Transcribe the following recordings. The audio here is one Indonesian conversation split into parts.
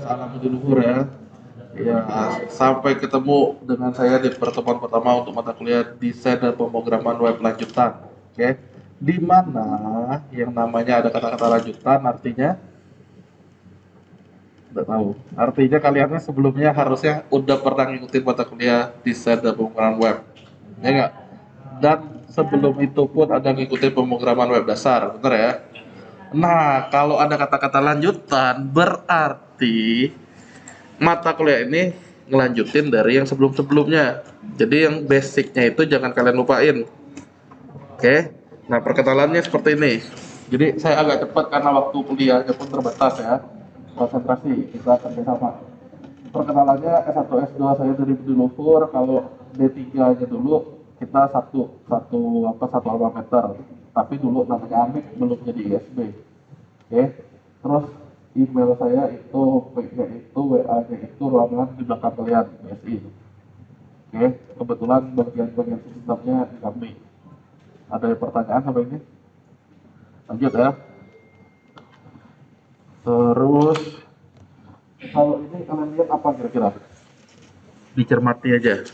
salam leluhur ya. Ya, sampai ketemu dengan saya di pertemuan pertama untuk mata kuliah desain dan pemrograman web lanjutan. Oke, di mana yang namanya ada kata-kata lanjutan artinya nggak tahu. Artinya kaliannya sebelumnya harusnya udah pernah ngikutin mata kuliah desain dan pemrograman web, ya nggak? Dan sebelum itu pun ada ngikutin pemrograman web dasar, bener ya? Nah, kalau ada kata-kata lanjutan, berarti mata kuliah ini ngelanjutin dari yang sebelum-sebelumnya. Jadi yang basicnya itu jangan kalian lupain. Oke? Nah, perkenalannya seperti ini. Jadi saya agak cepat karena waktu kuliahnya pun terbatas ya. Konsentrasi, kita kerjasama. Perkenalannya S1, S2 saya dari Budi Luhur, kalau D3-nya dulu kita satu alma mater. Tapi dulu namanya Amik, belum jadi ISB. Oke, terus email saya itu PG itu WA-nya itu ruangan di belakang kalian BSI. Oke, kebetulan bagian-bagian sistemnya di kami. Ada pertanyaan sampai ini? Lanjut ya. Terus kalau ini kalian lihat apa kira-kira? Dicermati aja.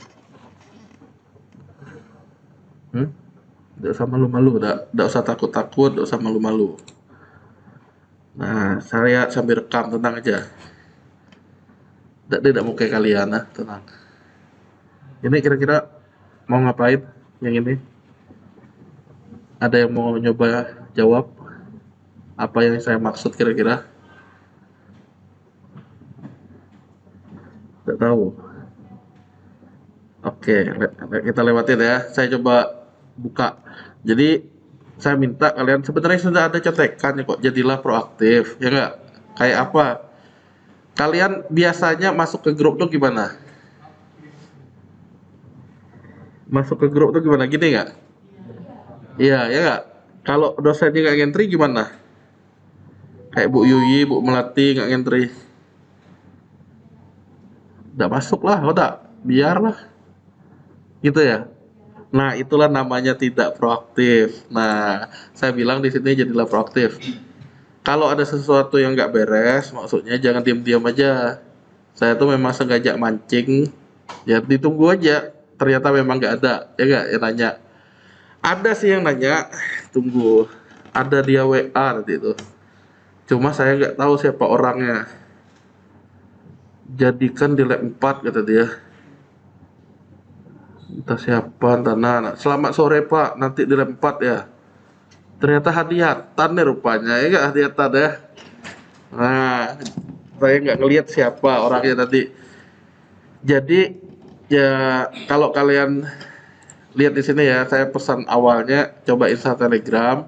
Nggak usah malu-malu, nggak usah takut-takut, nggak usah malu-malu. Nah, saya sambil rekam, tenang aja. Tidak mau kayak kalian, nah, tenang. Ini kira-kira mau ngapain yang ini? Ada yang mau nyoba jawab? Apa yang saya maksud kira-kira? Tidak tahu. Oke, kita lewatin ya. Saya coba buka. Jadi saya minta kalian sebenarnya sudah ada contekan ya kok. Jadilah proaktif, ya nggak? Kayak apa? Kalian biasanya masuk ke grup tuh gimana? Masuk ke grup tuh gimana? Gini nggak? Iya, ya nggak? Kalau dosennya nggak ngentri gimana? Kayak Bu Yuyi, Bu Melati nggak ngentri. Nggak masuk lah, udah. Biarlah. Gitu ya. Nah, itulah namanya tidak proaktif. Nah, saya bilang di sini jadilah proaktif. Kalau ada sesuatu yang nggak beres, maksudnya jangan diam-diam aja. Saya tuh memang sengaja mancing, ya ditunggu aja. Ternyata memang nggak ada, ya nggak? Ya nanya. Ada sih yang nanya, tunggu. Ada dia WA nanti itu. Cuma saya nggak tahu siapa orangnya. Jadikan di lab 4 kata dia. Entah siapa, entah nana. Selamat sore Pak, nanti di lab 4 ya. Ternyata hadiatan nih rupanya, ya nggak hadiatan ya. Nah, saya nggak ngelihat siapa orangnya tadi. Jadi ya kalau kalian lihat di sini ya, saya pesan awalnya coba install Telegram.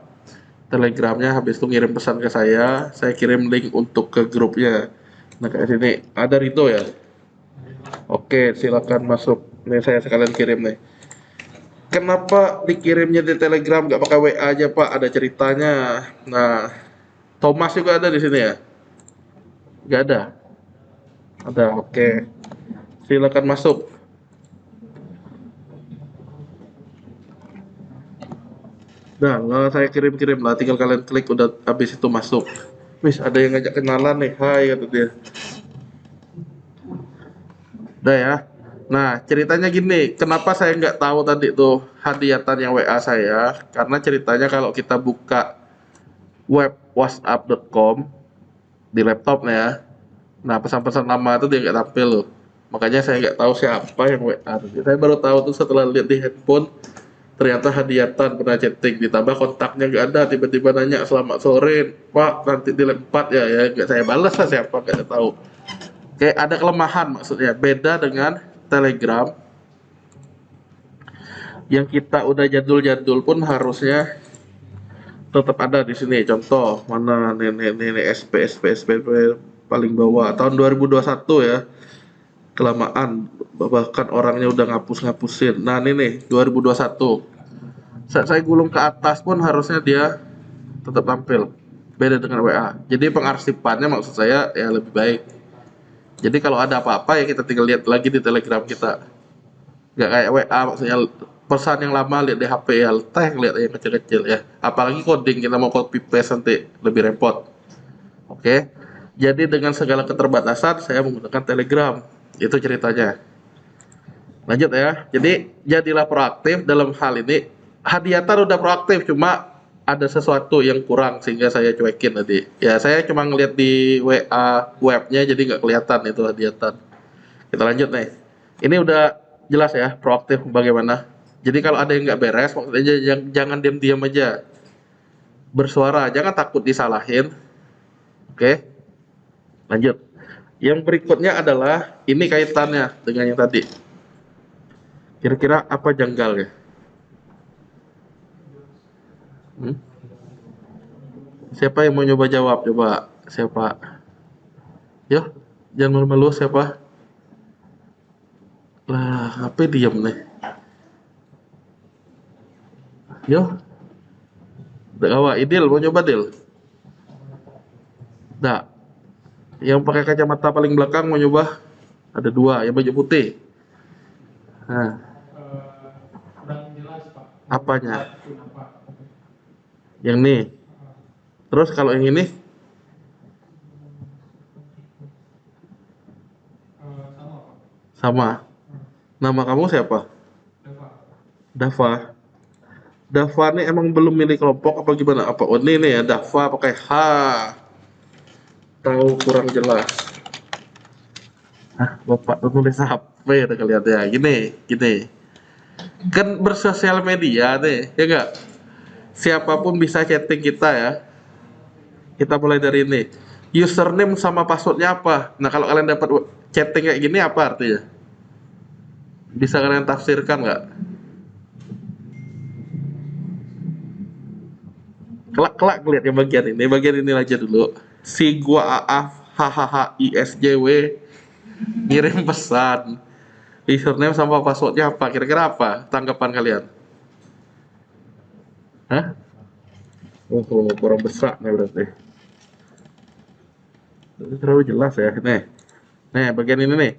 Telegramnya habis itu ngirim pesan ke saya kirim link untuk ke grupnya. Nah kayak sini ada Rito ya. Oke, silakan masuk. Nih saya sekalian kirim nih. Kenapa dikirimnya di Telegram nggak pakai WA aja Pak? Ada ceritanya. Nah, Thomas juga ada di sini ya? Nggak ada. Ada, oke. Silakan masuk. Nah, saya kirim-kirim lah, tinggal kalian klik udah habis itu masuk. Wis, ada yang ngajak kenalan nih, hai kata dia. Udah ya. Nah, ceritanya gini, kenapa saya nggak tahu tadi tuh hadiatan yang WA saya? Karena ceritanya kalau kita buka web whatsapp.com di laptop nih ya, nah pesan-pesan lama itu dia nggak tampil loh. Makanya saya nggak tahu siapa yang WA. Saya baru tahu tuh setelah lihat di handphone, ternyata hadiatan pernah chatting, ditambah kontaknya nggak ada, tiba-tiba nanya selamat sore Pak, nanti di lab 4 ya, ya nggak saya balas lah siapa, nggak ada tahu. Kayak ada kelemahan maksudnya, beda dengan Telegram yang kita udah jadul-jadul pun harusnya tetap ada di sini. Contoh mana nih SP paling bawah tahun 2021 ya, kelamaan bahkan orangnya udah ngapus-ngapusin. Nah ini nih 2021 saya gulung ke atas pun harusnya dia tetap tampil, beda dengan WA. Jadi pengarsipannya maksud saya ya lebih baik. Jadi kalau ada apa-apa ya kita tinggal lihat lagi di Telegram kita, nggak kayak WA maksudnya pesan yang lama lihat di HP ya, teh lihat yang kecil-kecil ya, apalagi coding kita mau copy paste nanti lebih repot. Oke, Jadi dengan segala keterbatasan saya menggunakan Telegram. Itu ceritanya. Lanjut ya. Jadi jadilah proaktif dalam hal ini. Hadiatan udah proaktif, cuma ada sesuatu yang kurang sehingga saya cuekin tadi. Ya saya cuma ngeliat di WA webnya jadi nggak kelihatan itu hadiatan. Kita lanjut nih. Ini udah jelas ya proaktif bagaimana. Jadi kalau ada yang nggak beres, maksudnya jangan diam-diam aja. Bersuara, jangan takut disalahin. Oke, lanjut. Yang berikutnya adalah ini kaitannya dengan yang tadi. Kira-kira apa janggalnya? Hmm? Siapa yang mau nyoba jawab? Coba siapa? Yo, jangan malu-malu siapa? Lah, apa diam nih? Yo, Dawa, Idil mau nyoba Dil? Dah, yang pakai kacamata paling belakang mau nyoba? Ada dua, yang baju putih. Nah, apanya? Yang nih. Terus kalau yang ini sama. Nama kamu siapa? Dava. Dava nih emang belum milih kelompok apa gimana? Apa? Oh ini nih ya Dava pakai H. Tahu kurang jelas. Hah, Bapak tuh nulis HP udah kelihatannya. Gini, gini. Kan bersosial media nih, ya enggak? Siapapun bisa chatting kita ya. Kita mulai dari ini. Username sama passwordnya apa? Nah kalau kalian dapat chatting kayak gini apa artinya? Bisa kalian tafsirkan nggak? Kelak-kelak lihat yang bagian ini aja dulu. Si gua Aaf hahaha ISJW ngirim pesan. Username sama passwordnya apa? Kira-kira apa tanggapan kalian? Hah? Oh, kurang besar nih berarti. Terlalu jelas ya. Nih bagian ini nih.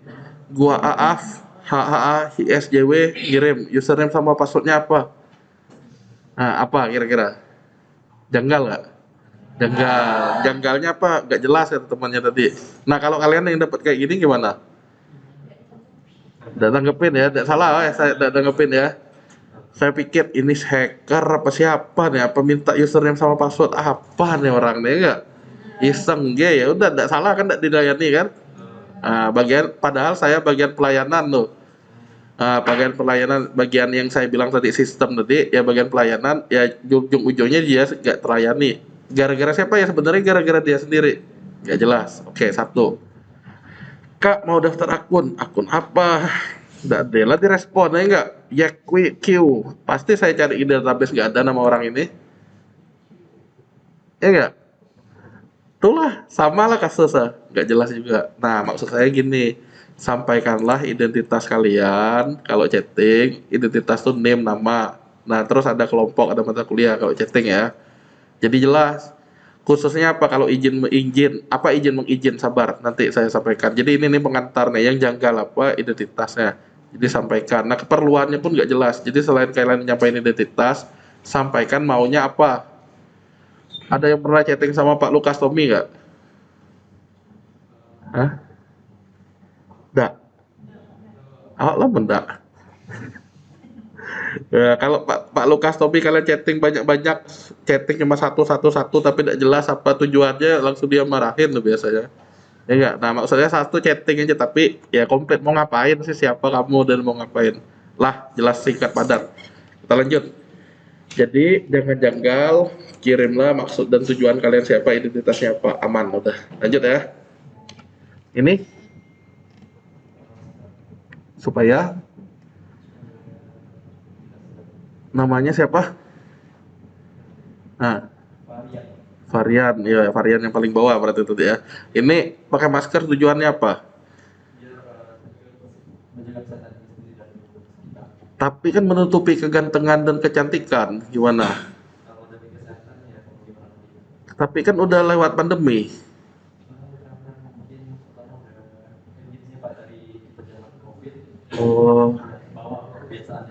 Gua Aaf hahaha ISJW ngirim username sama passwordnya apa? Nah, apa kira-kira? Janggal nggak? Janggalnya apa? Nggak jelas kata temannya tadi. Nah kalau kalian yang dapat kayak gini gimana? Udah tanggepin ya, tidak salah ya, saya udah tanggepin ya. Saya pikir ini hacker apa siapa nih? Apa minta username sama password apa nih orang nih enggak? Iseng ya udah tidak salah kan, tidak dilayani kan? Bagian padahal saya bagian pelayanan loh. Bagian pelayanan, bagian yang saya bilang tadi sistem tadi ya bagian pelayanan ya ujung-ujungnya dia nggak terlayani. Gara-gara siapa ya sebenarnya gara-gara dia sendiri. Nggak jelas. Oke, satu. Kak mau daftar akun apa? Nggak ada lah direspon ya nggak? Ya Q, pasti saya cari di database nggak ada nama orang ini, ya nggak? Itulah sama lah kasusnya, nggak jelas juga. Nah maksud saya gini, sampaikanlah identitas kalian kalau chatting, identitas tuh name nama. Nah terus ada kelompok, ada mata kuliah kalau chatting ya. Jadi jelas. Khususnya apa kalau izin mengizin, apa izin mengizin sabar nanti saya sampaikan. Jadi ini nih pengantarnya yang janggal apa identitasnya. Jadi sampaikan. Nah keperluannya pun nggak jelas. Jadi selain kalian nyampaikan identitas, sampaikan maunya apa. Ada yang pernah chatting sama Pak Lukas Tommy nggak? Hah? Nggak. Awak lah mendak. Ya, kalau Pak Lukas Tommy kalian chatting banyak-banyak, chatting cuma satu tapi tidak jelas apa tujuannya, langsung dia marahin tuh biasanya. Ya enggak? Nah maksudnya satu chatting aja tapi ya komplit mau ngapain sih, siapa kamu dan mau ngapain lah, jelas singkat padat. Kita lanjut. Jadi jangan janggal, kirimlah maksud dan tujuan kalian siapa, identitasnya apa, aman udah. Lanjut ya. Ini supaya namanya siapa? Nah, varian ya, varian yang paling bawah berarti itu ya. Ini pakai masker tujuannya apa? Tapi kan menutupi kegantengan dan kecantikan, gimana? Tapi kan udah lewat pandemi. Oh,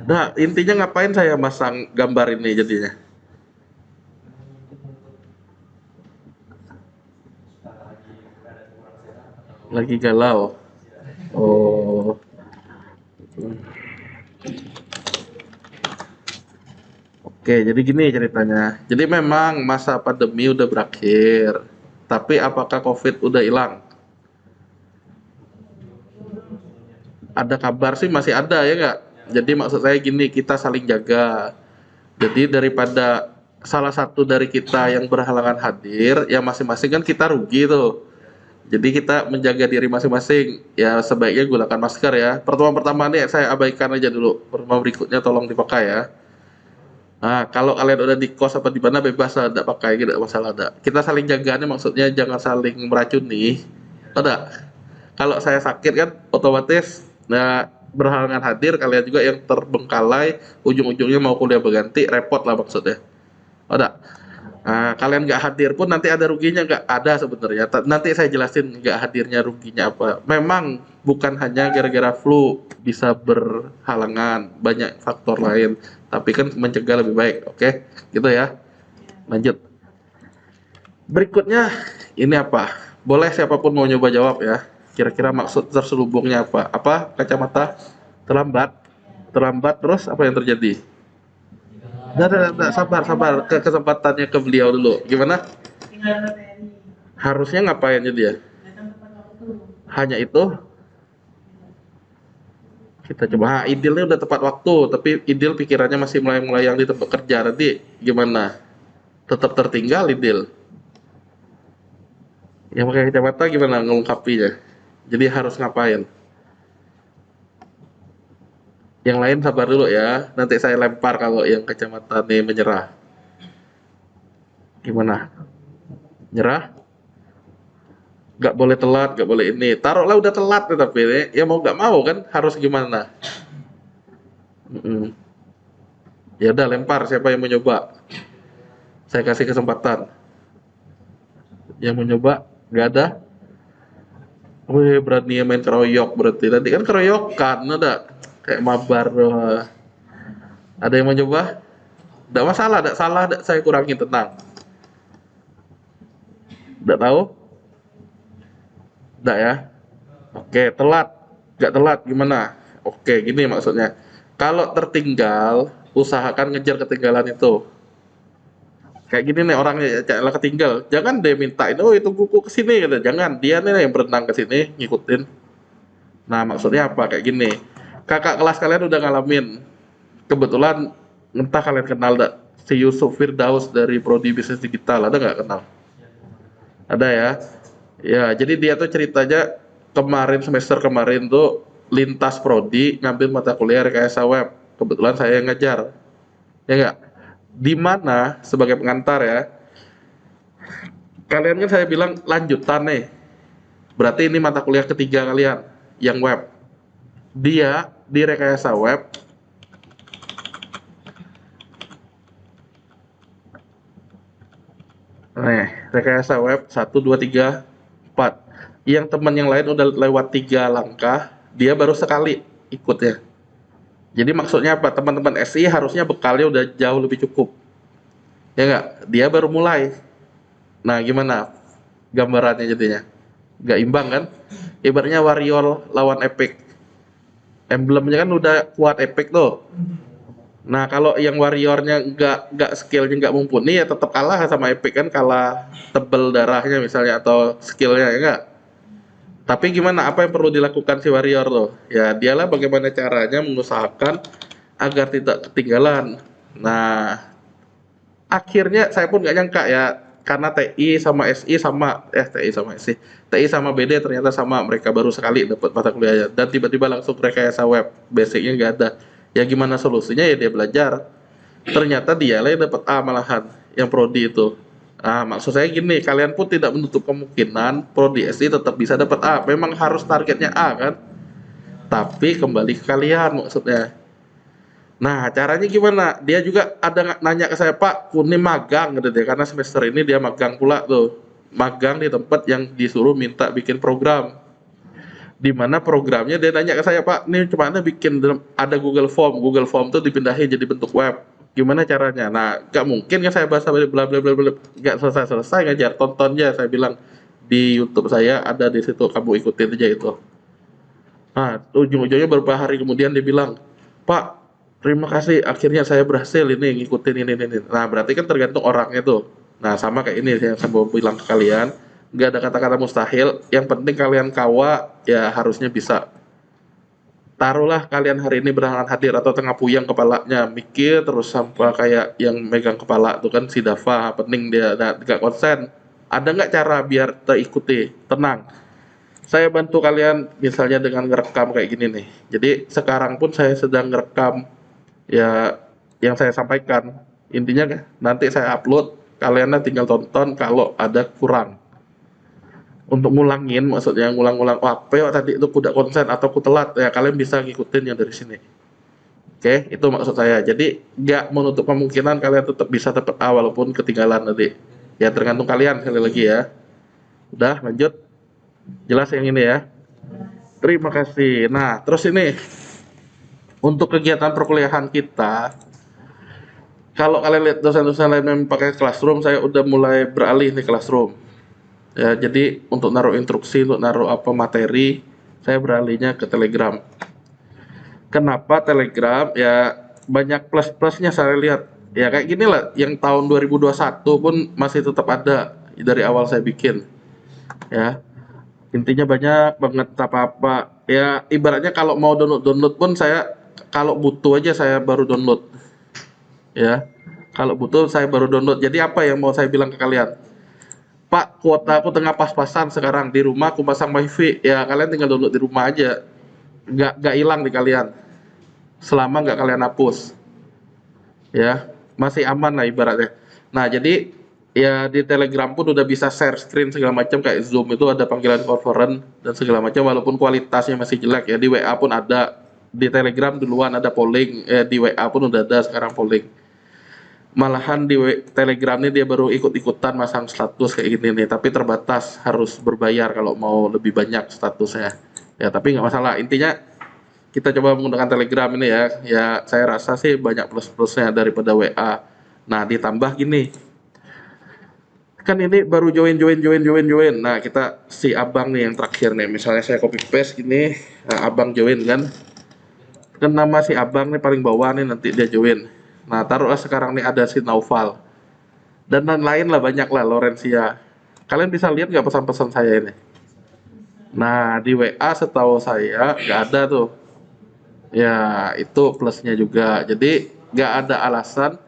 nah intinya ngapain saya masang gambar ini jadinya? Lagi galau. Oh, oke, jadi gini ceritanya. Jadi memang masa pandemi udah berakhir. Tapi apakah COVID udah hilang? Ada kabar sih masih ada ya nggak? Jadi maksud saya gini, kita saling jaga. Jadi daripada salah satu dari kita yang berhalangan hadir, yang masing-masing kan kita rugi tuh. Jadi kita menjaga diri masing-masing. Ya sebaiknya gunakan masker ya. Pertemuan pertama nih saya abaikan aja dulu. Pertemuan berikutnya tolong dipakai ya. Nah, kalau kalian udah di kos apa di mana bebas lah, tidak pakai, tidak masalah ada. Kita saling jaganya maksudnya jangan saling meracuni. Ada. Kalau saya sakit kan otomatis nah berhalangan hadir, kalian juga yang terbengkalai, ujung-ujungnya mau kuliah berganti, repot lah maksudnya. Ada. Nah, kalian nggak hadir pun nanti ada ruginya nggak? Ada sebenarnya. Nanti saya jelasin nggak hadirnya ruginya apa. Memang bukan hanya gara-gara flu bisa berhalangan, banyak faktor lain. Tapi kan mencegah lebih baik, oke? Gitu ya. Lanjut. Berikutnya ini apa? Boleh siapapun mau nyoba jawab ya. Kira-kira maksud terselubungnya apa? Apa? Kacamata terlambat. Terlambat terus apa yang terjadi? Nggak, sabar, sabar. Kesempatannya ke beliau dulu. Gimana? Harusnya ngapain jadi ya? Hanya itu kita coba. Idilnya udah tepat waktu, tapi idil pikirannya masih melayang-melayang di tempat kerja nanti gimana? Tetap tertinggal idil. Yang pakai kacamata gimana ngungkapinya? Jadi harus ngapain? Yang lain sabar dulu ya. Nanti saya lempar kalau yang kacamata nih menyerah. Gimana? Nyerah? Nggak boleh telat, nggak boleh ini. Taruhlah udah telat nih, tapi ini ya mau nggak mau kan harus gimana? Mm-mm. Ya udah lempar siapa yang mau nyoba? Saya kasih kesempatan. Yang mau nyoba? Nggak ada? Wih berani main keroyok berarti. Nanti kan keroyokan ada kayak mabar. Ada yang mau nyoba? Nggak masalah, nggak salah, nggak saya kurangin tenang. Nggak tahu? Nggak ya? Oke, telat. Nggak telat gimana? Oke, gini maksudnya. Kalau tertinggal, usahakan ngejar ketinggalan itu. Kayak gini nih orangnya lah ketinggal. Jangan dia mintain, oh itu kuku ke sini gitu. Jangan, dia nih yang berenang ke sini ngikutin. Nah, maksudnya apa? Kayak gini. Kakak kelas kalian udah ngalamin. Kebetulan entah kalian kenal enggak si Yusuf Firdaus dari Prodi Bisnis Digital, ada nggak kenal? Ada ya. Ya, jadi dia tuh ceritanya kemarin semester kemarin tuh lintas prodi ngambil mata kuliah rekayasa web. Kebetulan saya yang ngajar. Ya enggak? Di mana sebagai pengantar ya. Kalian kan saya bilang lanjutan nih. Berarti ini mata kuliah ketiga kalian yang web. Dia di rekayasa web. Nih, rekayasa web 1 2 3 4. Yang teman yang lain udah lewat 3 langkah, dia baru sekali ikutnya. Jadi maksudnya apa? Teman-teman SI harusnya bekalnya udah jauh lebih cukup. Ya nggak? Dia baru mulai. Nah, gimana gambarannya jadinya? Nggak imbang kan? Ibaratnya Warrior lawan Epic. Emblemnya kan udah kuat Epic tuh. Nah, kalau yang Warriornya nggak skillnya nggak mumpuni ya tetap kalah sama Epic kan, kalah tebel darahnya misalnya atau skillnya ya nggak? Tapi gimana? Apa yang perlu dilakukan si Warrior loh? Ya dialah bagaimana caranya mengusahakan agar tidak ketinggalan. Nah, akhirnya saya pun nggak nyangka ya, karena TI sama SI sama TI sama SI, TI sama BD ternyata sama, mereka baru sekali dapat mata kuliahnya dan tiba-tiba langsung rekayasa web, basicnya nggak ada. Ya gimana solusinya ya dia belajar. Ternyata dia lah yang dapat A malahan, yang prodi itu. Ah, maksud saya gini, kalian pun tidak menutup kemungkinan prodi SI tetap bisa dapat A. Memang harus targetnya A kan? Tapi kembali ke kalian maksudnya. Nah, caranya gimana? Dia juga ada nanya ke saya, Pak, Kunim magang gitu deh, karena semester ini dia magang pula tuh. Magang di tempat yang disuruh minta bikin program. Di mana programnya dia nanya ke saya, Pak, ini cuma ada bikin ada Google Form tuh dipindahin jadi bentuk web. Gimana caranya? Nah, gak mungkin kan saya bahas sampai bla bla bla bla, gak selesai-selesai ngajar, tontonnya saya bilang. di YouTube saya ada di situ, kamu ikutin aja itu. Nah, ujung-ujungnya beberapa hari kemudian dia bilang, Pak, terima kasih, akhirnya saya berhasil ini ngikutin ini. Nah, berarti kan tergantung orangnya tuh. Nah, sama kayak ini yang saya mau bilang ke kalian, nggak ada kata-kata mustahil. Yang penting kalian kawa, ya harusnya bisa. Taruhlah kalian hari ini berhalangan hadir atau tengah puyeng kepalanya, mikir terus sampai kayak yang megang kepala tuh kan si Dava, penting dia nggak konsen. Ada nggak cara biar terikuti, tenang? Saya bantu kalian misalnya dengan ngerekam kayak gini nih. Jadi sekarang pun saya sedang ngerekam ya yang saya sampaikan. Intinya nanti saya upload, kalian tinggal tonton kalau ada kurang. Untuk ngulangin, maksudnya ngulang-ngulang, oh, apa ya tadi itu kuda konsen atau ku telat, ya kalian bisa ngikutin yang dari sini. Oke, itu maksud saya. Jadi nggak menutup kemungkinan kalian tetap bisa dapat A walaupun ketinggalan nanti. Ya tergantung kalian sekali lagi ya. Udah lanjut. Jelas yang ini ya. Terima kasih. Nah, terus ini untuk kegiatan perkuliahan kita, kalau kalian lihat dosen-dosen lain yang pakai Classroom, saya udah mulai beralih nih Classroom. Ya, jadi untuk naruh instruksi, untuk naruh apa materi, saya beralihnya ke Telegram. Kenapa Telegram? Ya banyak plus-plusnya saya lihat. Ya kayak gini lah, yang tahun 2021 pun masih tetap ada dari awal saya bikin. Ya, intinya banyak banget apa-apa. Ya ibaratnya kalau mau download pun saya kalau butuh aja saya baru download. Ya, kalau butuh saya baru download. Jadi apa yang mau saya bilang ke kalian? Pak, kuota aku tengah pas-pasan sekarang di rumah, aku pasang wifi. Ya kalian tinggal download di rumah aja. Nggak hilang di kalian. Selama nggak kalian hapus. Ya, masih aman lah ibaratnya. Nah, jadi ya di Telegram pun udah bisa share screen segala macam, kayak Zoom itu ada panggilan conference dan segala macam, walaupun kualitasnya masih jelek ya. Di WA pun ada, di Telegram duluan ada polling, di WA pun udah ada sekarang polling. Malahan di Telegram ini dia baru ikut-ikutan masang status kayak gini nih, tapi terbatas, harus berbayar kalau mau lebih banyak statusnya. Ya, tapi nggak masalah. Intinya kita coba menggunakan Telegram ini ya. Ya, saya rasa sih banyak plus-plusnya daripada WA. Nah, ditambah gini. Kan ini baru join. Nah, kita si abang nih yang terakhir nih. Misalnya saya copy paste gini, nah, abang join kan. Kan nama si abang nih paling bawah nih, nanti dia join. Nah, taruhlah sekarang nih ada si Naufal. Dan lain-lain lah, banyak lah, Lorencia. Kalian bisa lihat nggak pesan-pesan saya ini? Nah, di WA setahu saya nggak ada tuh. Ya, itu plusnya juga. Jadi nggak ada alasan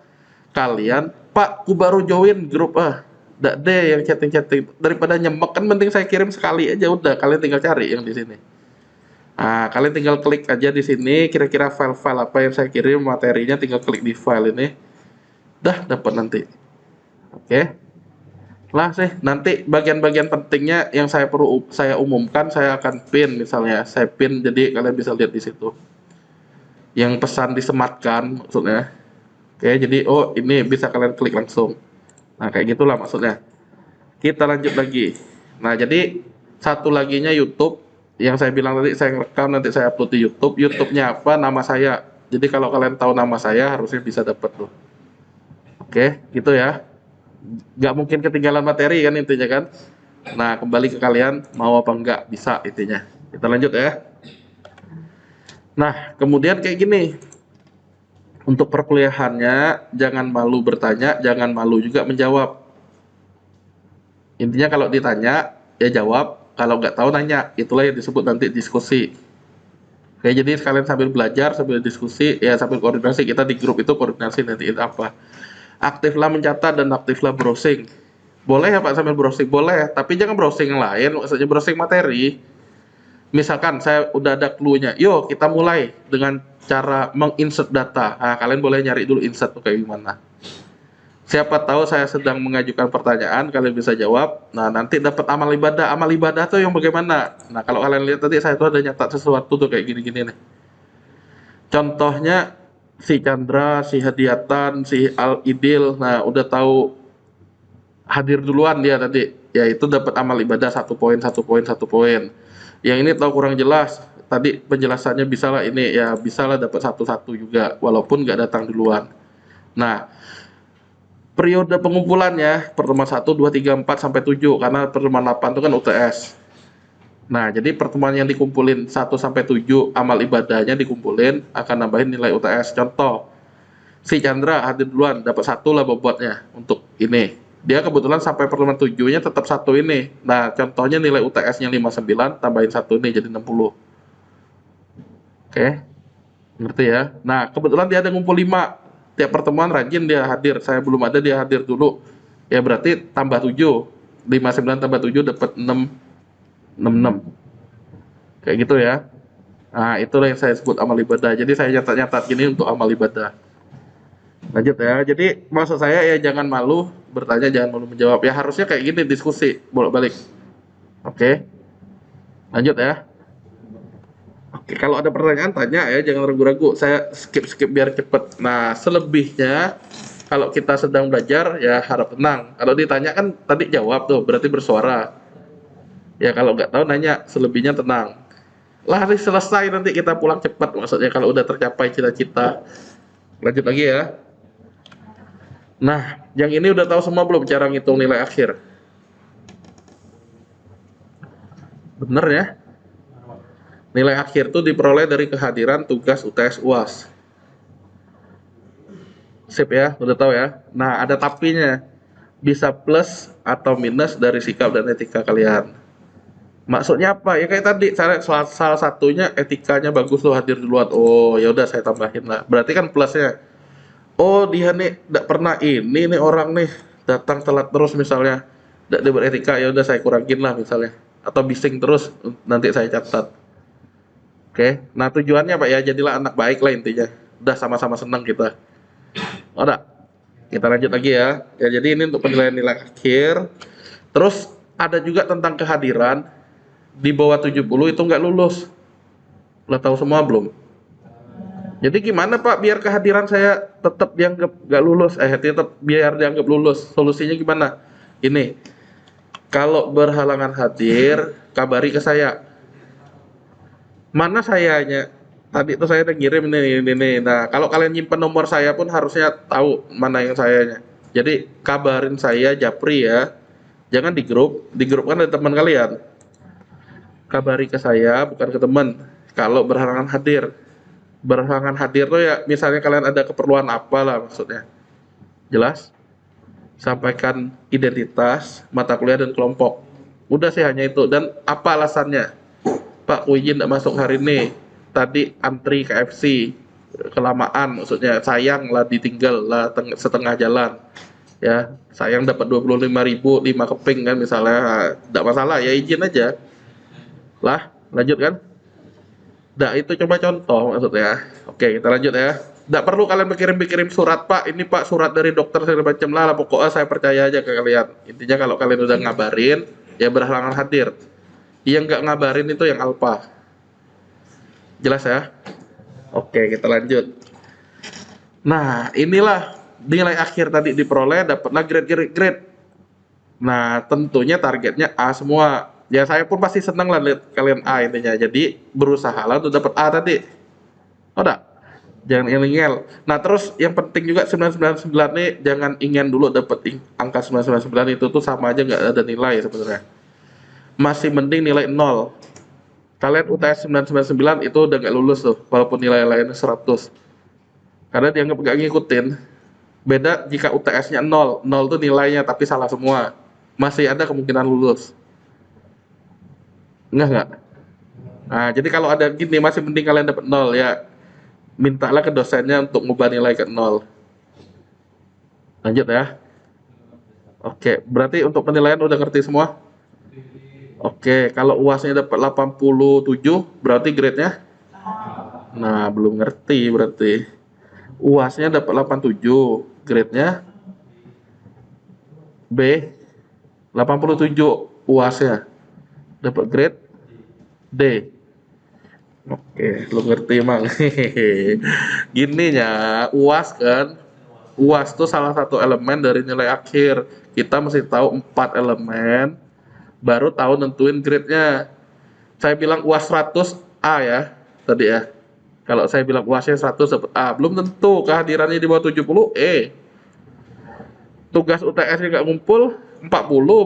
kalian, Pak, ku baru join grup nggak deh yang chatting-chatting. Daripada nyemek kan mending saya kirim sekali aja udah. Kalian tinggal cari yang di sini. Nah, kalian tinggal klik aja di sini. Kira-kira file-file apa yang saya kirim materinya, tinggal klik di file ini. Dah dapat nanti. Oke. Lah sih, nanti bagian-bagian pentingnya yang saya umumkan, saya akan pin misalnya. Saya pin jadi kalian bisa lihat di situ. Yang pesan disematkan maksudnya. Oke, jadi oh ini bisa kalian klik langsung. Nah, kayak gitulah maksudnya. Kita lanjut lagi. Nah, jadi satu laginya YouTube yang saya bilang tadi, saya rekam nanti saya upload di YouTube. YouTube-nya apa? Nama saya. Jadi kalau kalian tahu nama saya harusnya bisa dapat tuh. Oke, gitu ya. Nggak mungkin ketinggalan materi kan intinya kan. Nah, kembali ke kalian mau apa enggak bisa intinya. Kita lanjut ya. Nah, kemudian kayak gini. Untuk perkuliahannya, jangan malu bertanya, jangan malu juga menjawab. Intinya kalau ditanya, ya jawab. Kalau nggak tahu nanya, itulah yang disebut nanti diskusi. Oke, jadi kalian sambil belajar, sambil diskusi, ya sambil koordinasi. Kita di grup itu koordinasi nanti apa. Aktiflah mencatat dan aktiflah browsing. Boleh ya Pak sambil browsing? Boleh, tapi jangan browsing yang lain, maksudnya browsing materi. Misalkan saya udah ada clue-nya, yuk kita mulai dengan cara menginsert data. Nah, kalian boleh nyari dulu insert tuh kayak gimana. Siapa tahu saya sedang mengajukan pertanyaan, kalian bisa jawab. Nah, nanti dapat amal ibadah. Amal ibadah tuh yang bagaimana? Nah, kalau kalian lihat tadi saya tuh ada nyatat sesuatu tuh kayak gini-gini nih. Contohnya si Chandra, si Hadiatan, si Al Idil. Nah, udah tahu hadir duluan dia tadi. Ya itu dapat amal ibadah 1 poin. Yang ini tahu kurang jelas, tadi penjelasannya bisalah ini ya bisalah dapat 1 juga walaupun nggak datang duluan. Nah, Periode pengumpulannya pertemuan 1, 2, 3, 4 sampai 7 karena pertemuan 8 itu kan UTS. Nah, jadi pertemuan yang dikumpulin 1 sampai 7 amal ibadahnya dikumpulin akan nambahin nilai UTS. Contoh, si Chandra hadir duluan dapat 1 lah bobotnya untuk ini. Dia kebetulan sampai pertemuan 7-nya tetap 1 ini. Nah, contohnya nilai UTS-nya 59 tambahin 1 ini jadi 60. Oke. Ngerti ya? Nah, kebetulan dia ada ngumpul 5. Tiap pertemuan rajin dia hadir. Saya belum ada, dia hadir dulu. Ya berarti tambah 7. 59 tambah 7 dapat 66. Kayak gitu ya. Nah, itulah yang saya sebut amal ibadah. Jadi saya nyatat-nyatat gini untuk amal ibadah. Lanjut ya. Jadi maksud saya ya jangan malu bertanya, jangan malu menjawab. Ya harusnya kayak gini diskusi bolak-balik. Oke. Lanjut ya. Oke, kalau ada pertanyaan tanya ya, jangan ragu-ragu. Saya skip biar cepet. Nah, selebihnya kalau kita sedang belajar ya harap tenang. Kalau ditanya kan tadi jawab tuh, berarti bersuara. Ya kalau nggak tahu nanya, selebihnya tenang. Lari selesai nanti kita pulang cepat maksudnya kalau udah tercapai cita-cita. Lanjut lagi ya. Nah, yang ini udah tahu semua belum cara ngitung nilai akhir? Bener ya? Nilai akhir itu diperoleh dari kehadiran tugas UTS UAS. Sip ya, udah tahu ya. Nah, ada tapinya. Bisa plus atau minus dari sikap dan etika kalian. Maksudnya apa? Ya kayak tadi, salah satunya etikanya bagus loh hadir duluan. Oh, ya udah saya tambahin lah. Berarti kan plusnya. Oh, dia nih tidak pernah ini nih orang nih datang telat terus misalnya. Tidak dia beretika, ya udah saya kurangin lah misalnya. Atau bising terus nanti saya catat. Oke. Nah, tujuannya Pak ya, jadilah anak baik lah intinya. Udah sama-sama senang kita. Oh, udah. Kita lanjut lagi ya. Ya, jadi ini untuk penilaian nilai akhir. Terus ada juga tentang kehadiran di bawah 70 itu nggak lulus. Udah tahu semua belum? Jadi gimana Pak biar kehadiran saya tetap dianggap nggak lulus? Tetap biar dianggap lulus. Solusinya gimana? Ini, kalau berhalangan hadir, kabari ke saya. Mana sayanya? Tadi tuh saya udah ngirim ini. Nah, kalau kalian nyimpen nomor saya pun harusnya tahu mana yang sayanya. Jadi kabarin saya Japri ya. Jangan di grup kan ada teman kalian. Kabari ke saya bukan ke teman. Kalau berhalangan hadir. Berhalangan hadir tuh ya misalnya kalian ada keperluan apa lah maksudnya. Jelas? Sampaikan identitas, mata kuliah dan kelompok. Udah sih hanya itu. Dan apa alasannya? Pak, izin tidak masuk hari ini. Tadi antri KFC kelamaan, maksudnya sayang lah ditinggal lah setengah jalan. Ya, sayang dapat 25.000 5 keping kan misalnya, tidak masalah ya izin aja. Lah, lanjut kan? Nah, itu coba contoh maksudnya. Oke, kita lanjut ya. Tidak perlu kalian berkirim surat, Pak. Ini Pak surat dari dokter segala macam lah. Pokoknya saya percaya aja ke kalian. Intinya kalau kalian udah ngabarin, ya berhalangan hadir. Yang nggak ngabarin itu yang alpha. Jelas ya? Oke, kita lanjut. Nah, inilah nilai akhir tadi diperoleh, dapatlah grade. Nah, tentunya targetnya A semua. Ya, saya pun pasti senang lah lihat kalian A intinya. Jadi, berusaha lah untuk dapat A tadi. Oh, enggak? Jangan ingin. Nah, terus yang penting juga 999 nih, jangan ingin dulu dapat angka 999 itu tuh sama aja nggak ada nilai sebenarnya. Masih mending nilai 0. Kalian UTS 999 itu udah nggak lulus tuh, walaupun nilai lainnya 100. Karena dianggap nggak ngikutin. Beda jika UTS-nya 0. 0 tuh nilainya tapi salah semua. Masih ada kemungkinan lulus. Nggak? Nah, jadi kalau ada gini masih mending kalian dapat 0 ya. Mintalah ke dosennya untuk ngubah nilai ke 0. Lanjut ya. Oke, berarti untuk penilaian udah ngerti semua? Oke, kalau UAS-nya dapat 87, berarti grade-nya? Nah, belum ngerti berarti. UAS-nya dapat 87, grade-nya B. 87 UAS-nya. Dapat grade D. Oke, lu ngerti emang. Gini ya, UAS kan. UAS itu salah satu elemen dari nilai akhir. Kita mesti tahu 4 elemen, baru tahu nentuin grade-nya. Saya bilang UAS 100 A ya, tadi ya. Kalau saya bilang UAS-nya 100 dapat A, belum tentu kehadirannya di bawah 70 E. tugas UTS nggak ngumpul 40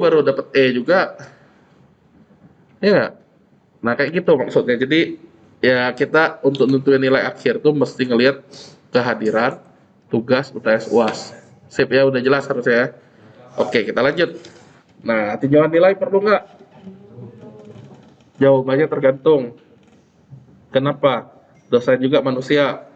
baru dapat E juga, ya nggak? Nah kayak gitu maksudnya. Jadi ya kita untuk nentuin nilai akhir tuh mesti ngelihat kehadiran tugas UTS UAS. Sip ya, udah jelas harusnya ya. Oke, kita lanjut. Nah, tinjauan nilai perlu nggak? Jawabannya tergantung. Kenapa? Dosen juga manusia.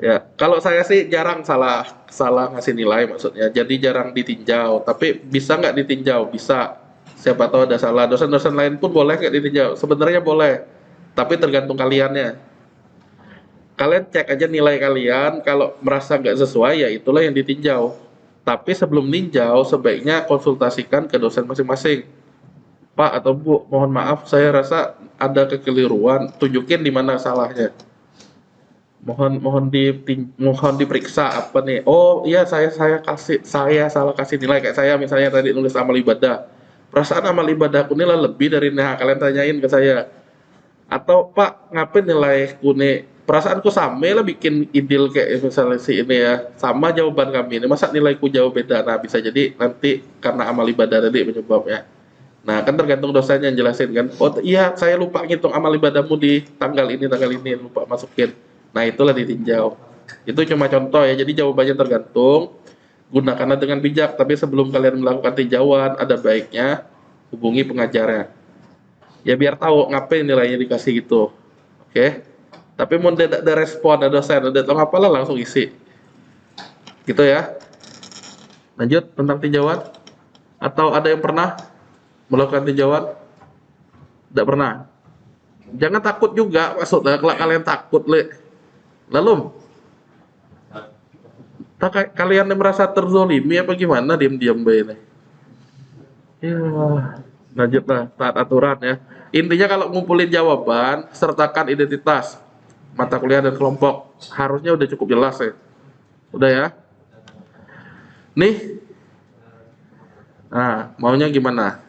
Ya, kalau saya sih jarang salah salah ngasih nilai maksudnya. Jadi jarang ditinjau. Tapi bisa nggak ditinjau? Bisa. Siapa tahu ada salah. Dosen-dosen lain pun boleh nggak ditinjau? Sebenarnya boleh. Tapi tergantung kaliannya. Kalian cek aja nilai kalian. Kalau merasa nggak sesuai, ya itulah yang ditinjau. Tapi sebelum ninjau, sebaiknya konsultasikan ke dosen masing-masing. Pak atau Bu, mohon maaf, saya rasa ada kekeliruan. Tunjukin di mana salahnya. Mohon diperiksa apa nih? Oh iya, saya salah kasih nilai, kayak saya misalnya tadi nulis amal ibadah. Perasaan amal ibadahku nilai lebih dari nah kalian tanyain ke saya. Atau Pak, ngapain nilai kune? Perasaanku sama lah bikin idil kayak misalnya si ini ya. Sama jawaban kami ini. Masa nilaiku jauh beda? Nah, bisa jadi nanti karena amal ibadah tadi penyebabnya. Nah, kan tergantung dosanya yang jelasin kan. Oh iya, saya lupa ngitung amal ibadahmu di tanggal ini, lupa masukin. Nah, itulah ditinjau. Itu cuma contoh ya, jadi jawabannya tergantung. Gunakanlah dengan bijak, tapi sebelum kalian melakukan tinjauan, ada baiknya hubungi pengajarnya. Ya biar tahu ngapain nilainya dikasih gitu. Oke? Tapi mau tidak ada respon, ada dosen, ada tahu apalah langsung isi. Gitu ya. Lanjut tentang tinjauan. Atau ada yang pernah melakukan tinjauan? Tidak pernah. Jangan takut juga, maksudnya kalau kalian takut, lalu kalian yang merasa terzolimi apa gimana diam-diam ini? Ya, lanjutlah taat aturan ya. Intinya kalau ngumpulin jawaban, sertakan identitas mata kuliah dan kelompok. Harusnya udah cukup jelas ya. Udah ya. Nih, nah maunya gimana?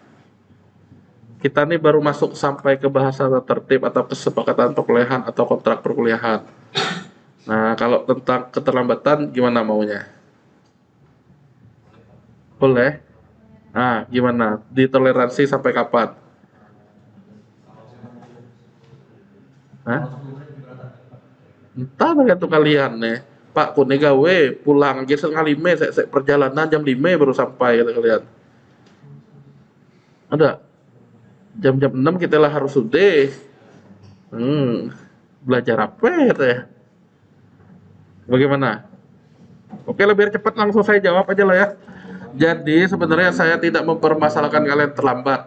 Kita nih baru masuk sampai ke bahasa tertib atau kesepakatan perkuliahan atau kontrak perkuliahan. Nah, kalau tentang keterlambatan gimana maunya? Boleh? Nah, gimana? Ditoleransi sampai kapan? Hah? Entah tergantung kalian nih. Pak, kune gawe pulang aja setengah lima, saya perjalanan jam 5 baru sampai kata kalian. Ada jam-jam 6 kita lah harus sudah. Belajar apa ya? Bagaimana? Oke, lebih cepat langsung saya jawab aja lah ya. Jadi sebenarnya saya tidak mempermasalahkan kalian terlambat.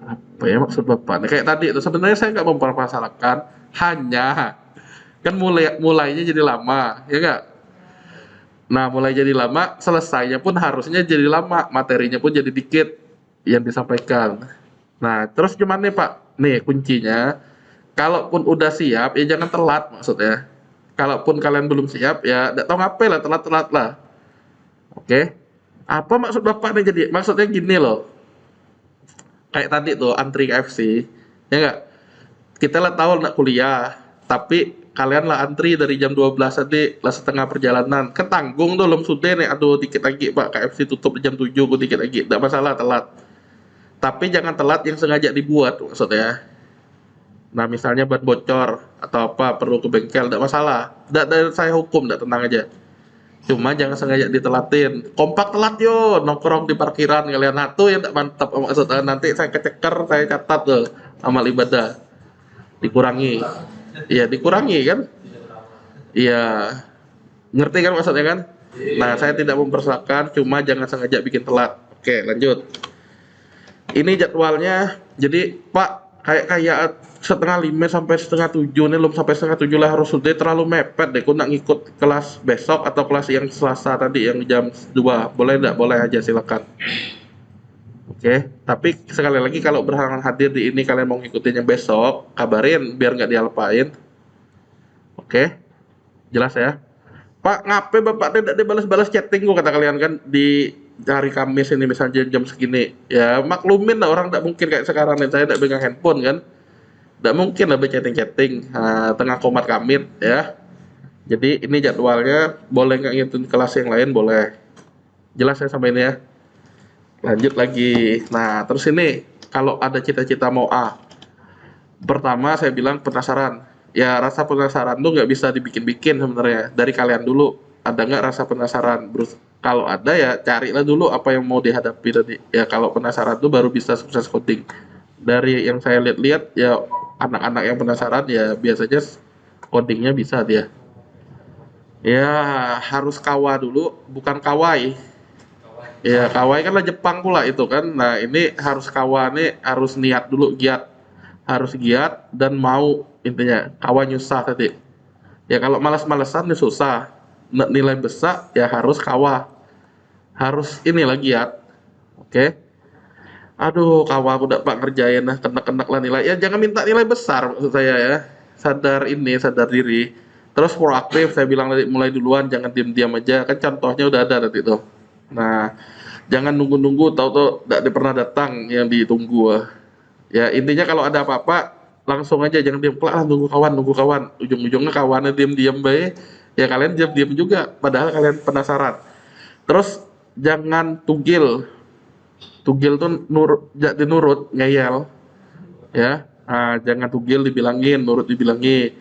Apa ya maksud Bapak? Nah, kayak tadi itu sebenarnya saya nggak mempermasalahkan, hanya kan mulainya jadi lama, ya nggak? Nah, mulai jadi lama, selesainya pun harusnya jadi lama, materinya pun jadi dikit yang disampaikan. Nah, terus gimana nih Pak? Nih kuncinya, kalaupun udah siap, ya jangan telat maksudnya. Kalaupun kalian belum siap, ya nggak tahu ngapain lah, telat-telat lah. Oke? Apa maksud Bapak nih jadi? Maksudnya gini loh, kayak tadi tuh antri KFC, ya nggak? Kita lah tahu nak kuliah, tapi kalian lah antri dari jam 12 tadi lah setengah perjalanan. Kan tanggung tuh lem sudah nih, aduh dikit lagi Pak, KFC tutup jam 7, gue dikit lagi. Tidak masalah telat. Tapi jangan telat yang sengaja dibuat maksudnya. Nah, misalnya ban bocor atau apa perlu ke bengkel, tidak masalah. Tidak dari saya hukum, tidak, tenang aja. Cuma jangan sengaja ditelatin. Kompak telat yo, nongkrong di parkiran kalian. Nah, tuh yang tidak mantap maksudnya. Nanti saya keceker, saya catat tuh amal ibadah. Dikurangi. Iya, dikurangi kan? Iya. Ngerti kan maksudnya kan? Nah, saya tidak mempersalahkan, cuma jangan sengaja bikin telat. Oke, lanjut. Ini jadwalnya. Jadi, Pak, kayak setengah lima sampai setengah tujuh nih, belum sampai setengah tujuh lah harus sudah, terlalu mepet deh. Aku nak ngikut kelas besok atau kelas yang Selasa tadi yang jam 2. Boleh enggak? Boleh aja, silakan. Oke, tapi sekali lagi kalau berhalangan hadir di ini kalian mau ngikutin yang besok, kabarin biar nggak dialpain. Oke, jelas ya. Pak, ngapain Bapak tidak dibalas-balas chatting gua, kata kalian kan di hari Kamis ini misalnya jam segini. Ya maklumin lah, orang tidak mungkin kayak sekarang nih, saya tidak pegang handphone kan. Tidak mungkin lah chatting-chatting tengah komat kamit ya. Jadi ini jadwalnya, boleh nggak ngikutin kelas yang lain? Boleh. Jelas ya sampai ini ya? Lanjut lagi. Nah, terus ini, kalau ada cita-cita mau A. Pertama saya bilang penasaran. Ya rasa penasaran tuh nggak bisa dibikin-bikin sebenarnya. Dari kalian dulu, ada nggak rasa penasaran? Kalau ada ya carilah dulu apa yang mau dihadapi tadi. Ya kalau penasaran tuh baru bisa sukses coding. Dari yang saya lihat-lihat ya anak-anak yang penasaran ya biasanya codingnya bisa dia. Ya harus kawa dulu, bukan kawai. Ya kawai kan lah Jepang pula itu kan. Nah ini harus kawa nih, harus niat dulu, giat. Harus giat dan mau, intinya kawa nyusah tadi. Ya kalau malas-malesan ya susah. Nilai besar ya harus kawa. Harus inilah giat. Oke. Aduh, kawa aku udah pak ngerjain nah kenek-kenek lah nilai. Ya jangan minta nilai besar maksud saya ya. Sadar ini, sadar diri. Terus proaktif, saya bilang tadi mulai duluan, jangan diam-diam aja. Kan contohnya udah ada tadi tuh. Nah, jangan nunggu-nunggu, tahu-tahu tidak pernah datang yang ditunggu. Ya intinya kalau ada apa-apa langsung aja, jangan diam, kelak lah nunggu kawan. Ujung-ujungnya kawannya diam-diam baik. Ya kalian diam-diam juga, padahal kalian penasaran. Terus jangan tugil. Tugil tuh nurut, jadi nurut, ngeyel, ya. Nah, jangan tugil dibilangin, nurut dibilangi.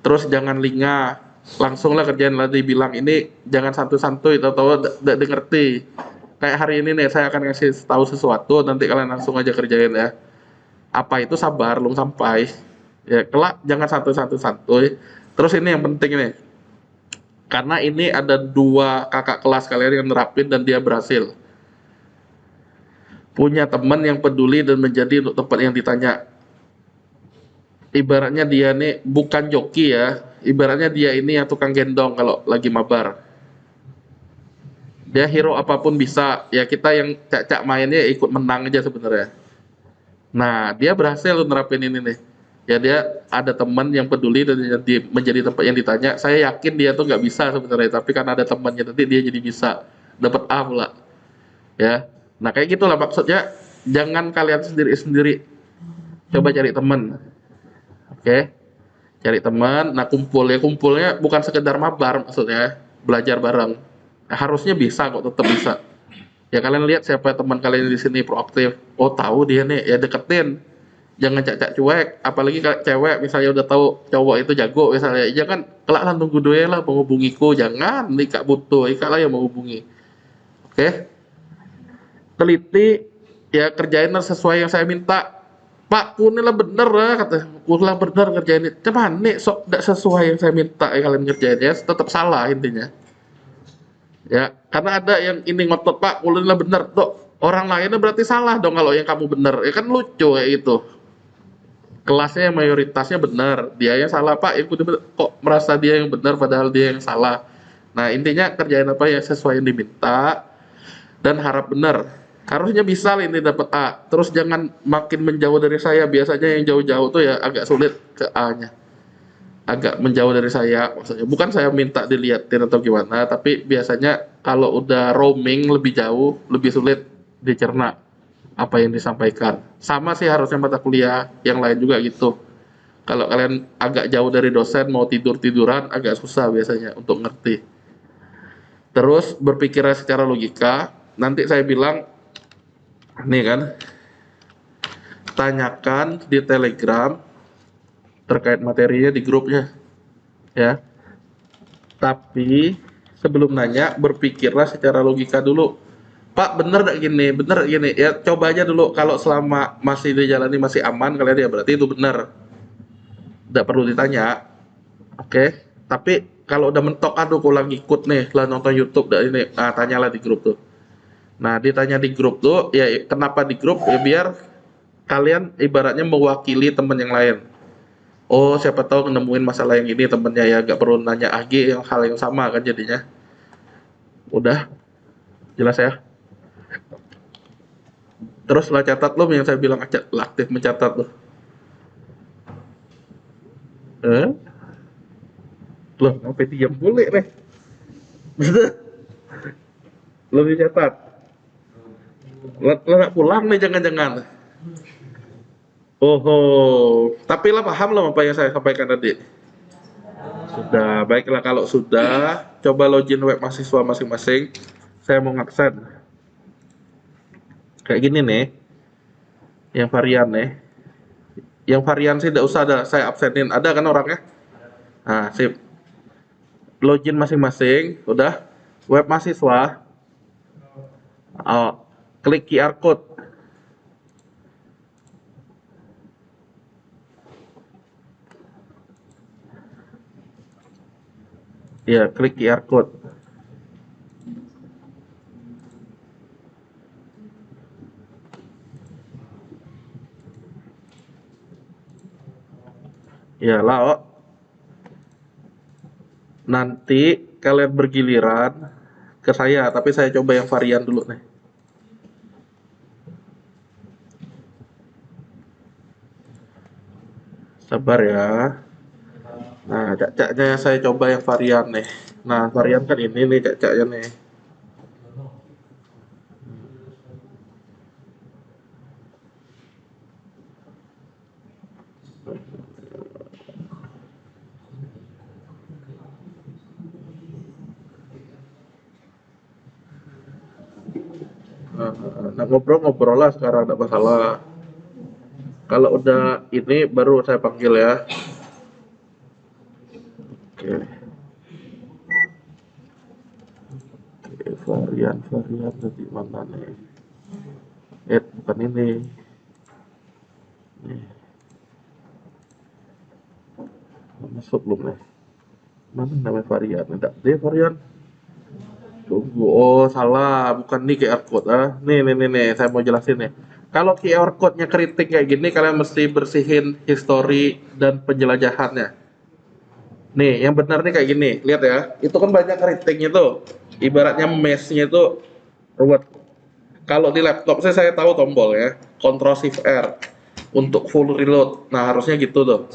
Terus jangan lingah, langsung lah kerjaan lah dibilang ini, jangan santuy-santuy, tahu-tahu tidak ngerti. Kayak hari ini nih, saya akan ngasih tahu sesuatu, nanti kalian langsung aja kerjain ya. Apa itu sabar, belum sampai. Ya, kelak jangan santuy-santuy. Terus ini yang penting nih, karena ini ada dua kakak kelas kalian yang nerapin dan dia berhasil. Punya teman yang peduli dan menjadi untuk tempat yang ditanya. Ibaratnya dia nih bukan joki ya, ibaratnya dia ini yang tukang gendong kalau lagi mabar. Dia hero apapun bisa, ya kita yang cak-cak mainnya ikut menang aja sebenarnya. Nah, dia berhasil nerapin ini nih. Ya dia ada teman yang peduli dan menjadi tempat yang ditanya. Saya yakin dia tuh nggak bisa sebenarnya, tapi karena ada temannya nanti dia jadi bisa dapat A pula. Ya, nah kayak gitulah maksudnya. Jangan kalian sendiri-sendiri. Coba cari teman, oke? Cari teman. Nah kumpulnya bukan sekedar mabar maksudnya, belajar bareng. Nah, harusnya bisa kok, tetap bisa. Ya kalian lihat siapa teman kalian di sini proaktif. Oh tahu dia nih, ya deketin. Jangan cak-cak cuek, apalagi kalau cewek misalnya udah tahu cowok itu jago misalnya, jangan kelak lah nunggu doa lah menghubungiku, jangan nikah butuh, ikak lah yang menghubungi. Oke, teliti, ya kerjain sesuai yang saya minta. Pak kunilah bener lah kata, kunilah bener ngerjain ini. Cuman nih sok tidak sesuai yang saya minta ya kalian ngerjain ya, tetap salah intinya. Ya, karena ada yang ini ngotot Pak, kunilah bener, tuh orang lainnya berarti salah dong kalau yang kamu bener, ya kan lucu ya itu. Kelasnya mayoritasnya benar, dia yang salah Pak, kok merasa dia yang benar padahal dia yang salah. Nah intinya kerjain apa yang sesuai yang diminta dan harap benar. Harusnya bisa ini dapat A. Terus jangan makin menjauh dari saya. Biasanya yang jauh-jauh tuh ya agak sulit ke A-nya. Agak menjauh dari saya maksudnya. Bukan saya minta dilihatin atau gimana, tapi biasanya kalau udah roaming lebih jauh, lebih sulit dicerna apa yang disampaikan. Sama sih harusnya mata kuliah yang lain juga gitu. Kalau kalian agak jauh dari dosen mau tidur-tiduran agak susah biasanya untuk ngerti. Terus berpikirnya secara logika. Nanti saya bilang nih kan, tanyakan di Telegram terkait materinya di grupnya ya. Tapi sebelum nanya berpikirlah secara logika dulu. Pak bener gak gini, bener gini ya, coba aja dulu. Kalau selama masih dijalani masih aman kalian ya berarti itu bener, tidak perlu ditanya, oke. Tapi kalau udah mentok, aduh kurang ikut nih lah nonton YouTube dan ini, nah tanyalah di grup tuh. Nah ditanya di grup tuh ya, kenapa di grup ya, biar kalian ibaratnya mewakili teman yang lain. Oh siapa tahu nemuin masalah yang ini temennya, ya gak perlu nanya lagi yang hal yang sama kan jadinya. Udah jelas ya. Terus lah catat lo yang saya bilang aktif mencatat lo. Loh, sampai diam boleh nih. Lo dicatat. Lo nggak pulang nih jangan-jangan. Oh, tapi lah paham lo apa yang saya sampaikan tadi. Sudah, baiklah kalau sudah, coba login web mahasiswa masing-masing. Saya mau ngaksen. Kayak gini nih, yang varian nih. Yang varian sih tidak usah ada, saya absenin. Ada kan orangnya? Nah, sip. Login masing-masing, udah. Web mahasiswa, oh, klik QR code. Ya, klik QR code. Ya lah, oh. Nanti kalian bergiliran ke saya, tapi saya coba yang varian dulu nih. Sabar ya. Nah, cak-caknya saya coba yang varian nih. Nah, varian kan ini nih cak-caknya nih. Nah, ngobrol-ngobrol lah sekarang, tidak masalah. Kalau udah ini baru saya panggil ya. Oke. Oke, varian tadi mana nih? Bukan ini. Nih, masuk belum nih? Mana namanya varian? Tidak, dia varian. Tunggu, oh salah, bukan nih QR code ah. Nih, saya mau jelasin nih. Kalau QR code-nya kritik kayak gini, kalian mesti bersihin history dan penjelajahannya. Nih, yang benar nih kayak gini, lihat ya. Itu kan banyak kritiknya tuh. Ibaratnya mesh-nya itu ruwet. Kalau di laptop saya tahu tombol ya, Ctrl Shift R untuk full reload. Nah, harusnya gitu tuh.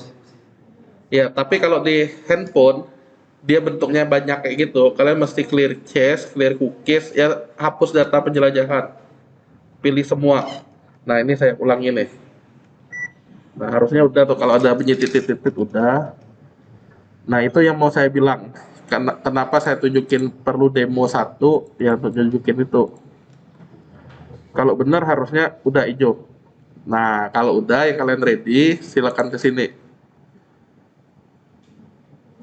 Ya, tapi kalau di handphone dia bentuknya banyak kayak gitu. Kalian mesti clear cache, clear cookies, ya hapus data penjelajahan. Pilih semua. Nah, ini saya ulangi nih. Nah, harusnya udah tuh kalau ada bunyi titik-titik udah. Nah, itu yang mau saya bilang. Kenapa saya tunjukin perlu demo satu yang tunjukin itu. Kalau benar harusnya udah hijau. Nah, kalau udah yang kalian ready, silakan ke sini.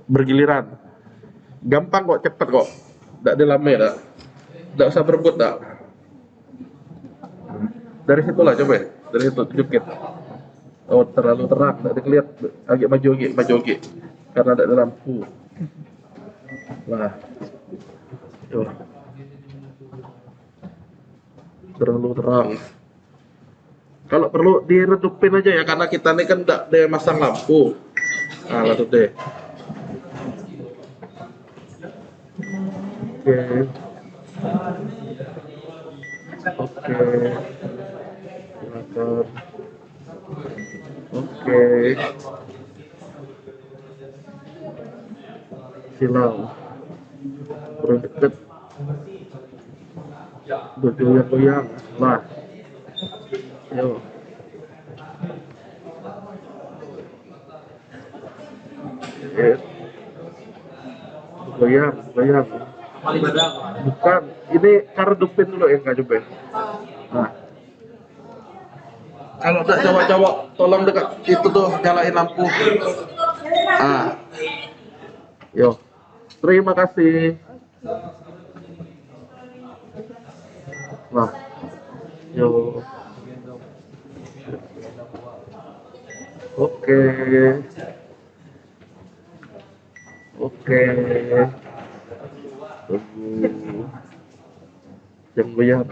Bergiliran. Gampang kok, cepet kok. Tidak ada lama ya, tidak usah berebut, dak. Dari situ lah coba ya. Dari situ tunjukin. Oh, terlalu terang, tidak dilihat. Agak maju lagi. Karena tidak ada lampu. Nah, tuh. Terlalu terang. Kalau perlu diredupin aja ya, karena kita ini kan tidak ada masang lampu. Nah, lalu deh. Oke. Silakan. Oke. Silau. Kurang deket. Bergoyang-goyang. Nah, yuk. Goyang. Bukan, ini kardupin dulu ya, nggak coba. Nah, kalau udah cowok-cowok, tolong dekat itu tuh nyalain lampu. Ah, yo. Terima kasih. Nah, yo. Oke. Oke. Tunggu. Jangan goyang.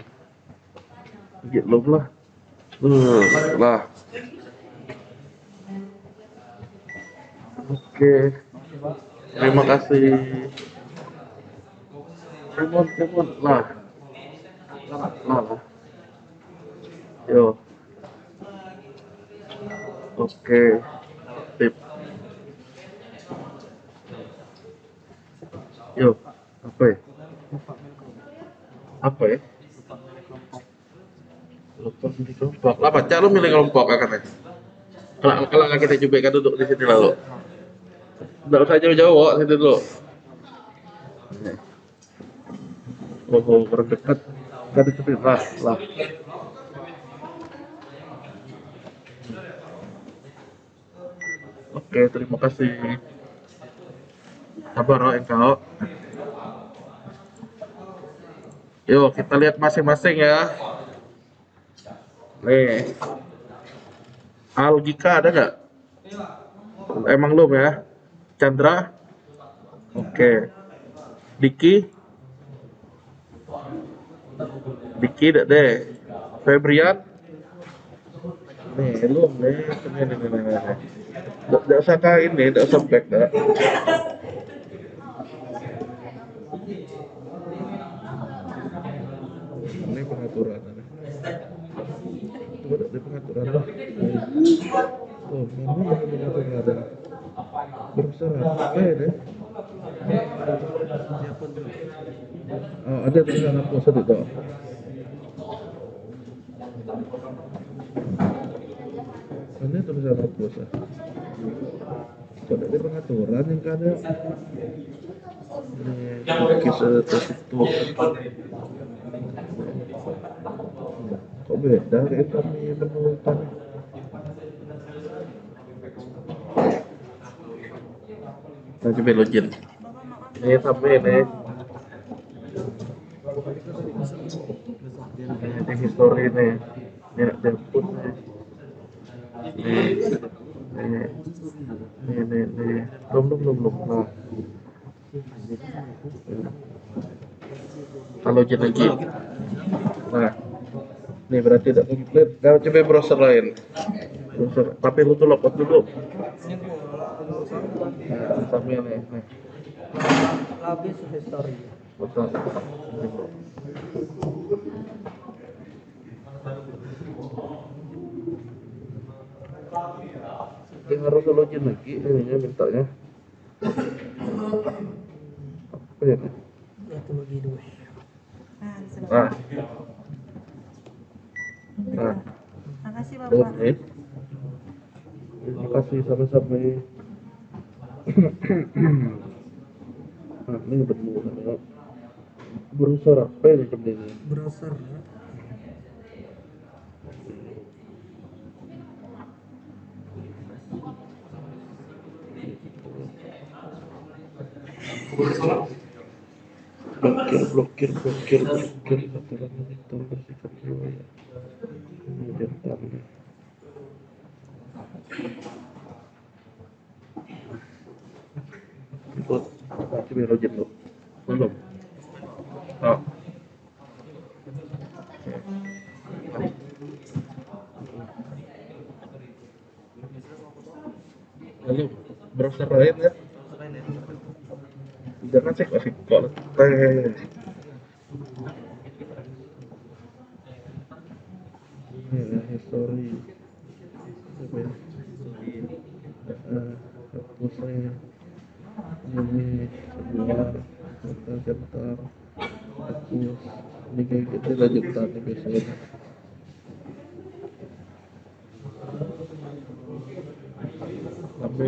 Gitu lah. Lah. Oke. Terima kasih. Kemon. Lah. Yo. Oke. Sip. Yo. Apa ya? Apa ya? Lupa milih kelompok. Lah baca lu milih kelompok kan ya? Kalau kita coba kan duduk di sini lalu. Nggak usah jauh-jauh, sini dulu. Oh, kurang dekat. Kan itu lah, lah. Oke, terima kasih. Sabar, oh, engkau. Yuk, kita lihat masing-masing ya. Nih, Algika ada nggak? Emang belum ya? Chandra? Oke. Diki? Diki deh deh. Febrian? Nih, belum nih. Nih. Nggak usah kain nih, nggak usah back dah. Ini pengaturan. Coba ada pengaturan lah. Oh, memang ada pengaturan. Bersyarat. Deh. Oh, ada tulisan apa sedikit. Ini tulisan apa sih? Coba ada pengaturan yang ada. Ini kisah tertutup. Kok beda kayak kami menemukan? Nah, coba login. Ini sampai ini. Ini history nih. Ini jemput nih. Nih. Belum. Nah, kalau login lagi. Nah, nih berarti udah komplit. Nah, coba browser lain. Browser. Tapi lu tuh login dulu. Nah, sampai nih. Habis history. Betul. Yang harus login lagi, ininya mintanya. Apa ya? Itu lagi dua. Nah, Makasih Bapak. oke. Terima kasih sama-sama. Nah, ini berdua ya. Browser apa ini sebenarnya? Browser ya. Blokir aturan monitor bersikap riwayat kemudian tarik ikut coba login lo belum oh. Lalu browser lain ya jangan cek masih kok ini history apa ya hapusnya ini sebentar hapus ini kayak gitu lanjutan nih biasanya tapi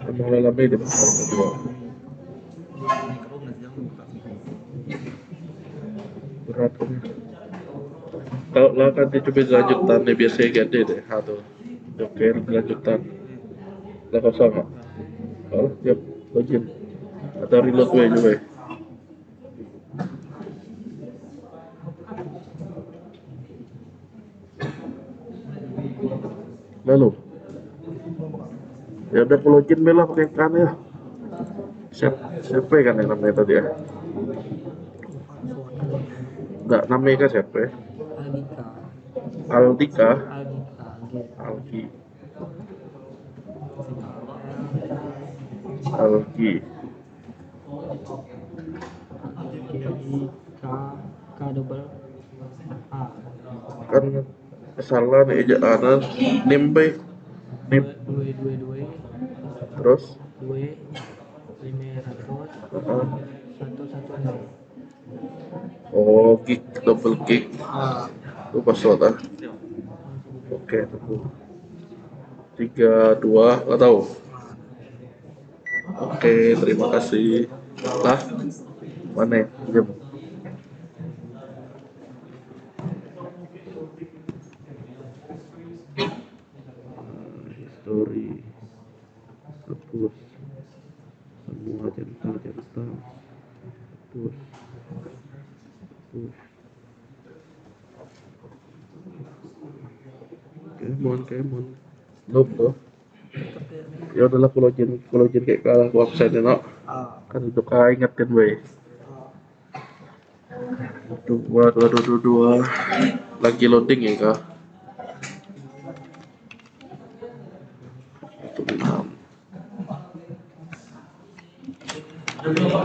emang lalami di pasar kedua berat ini kalau lah kan dicoba lanjutan nih biasanya gede deh satu oke lanjutan lah kosong nggak kalau tiap login atau reload gue juga lalu ya udah login bela pakai kan ya siapa kan yang namanya tadi ya enggak namanya kan siapa ya Aldika Algi K double A. Kan salah nih ejaan nimbe nim dua terus 500 oh double kick itu password ah oke tunggu 3, 2, nggak tahu. Oke, terima kasih. Lah, mana ya? Jam. History, hapus, semua centang, hapus, hapus. Kemon. Nope, tuh. Ya udahlah, kalau jin kayak kalah aku absen ya, no. Kan udah kaya ingetin, weh. Dua. Lagi loading ya, kak? 16.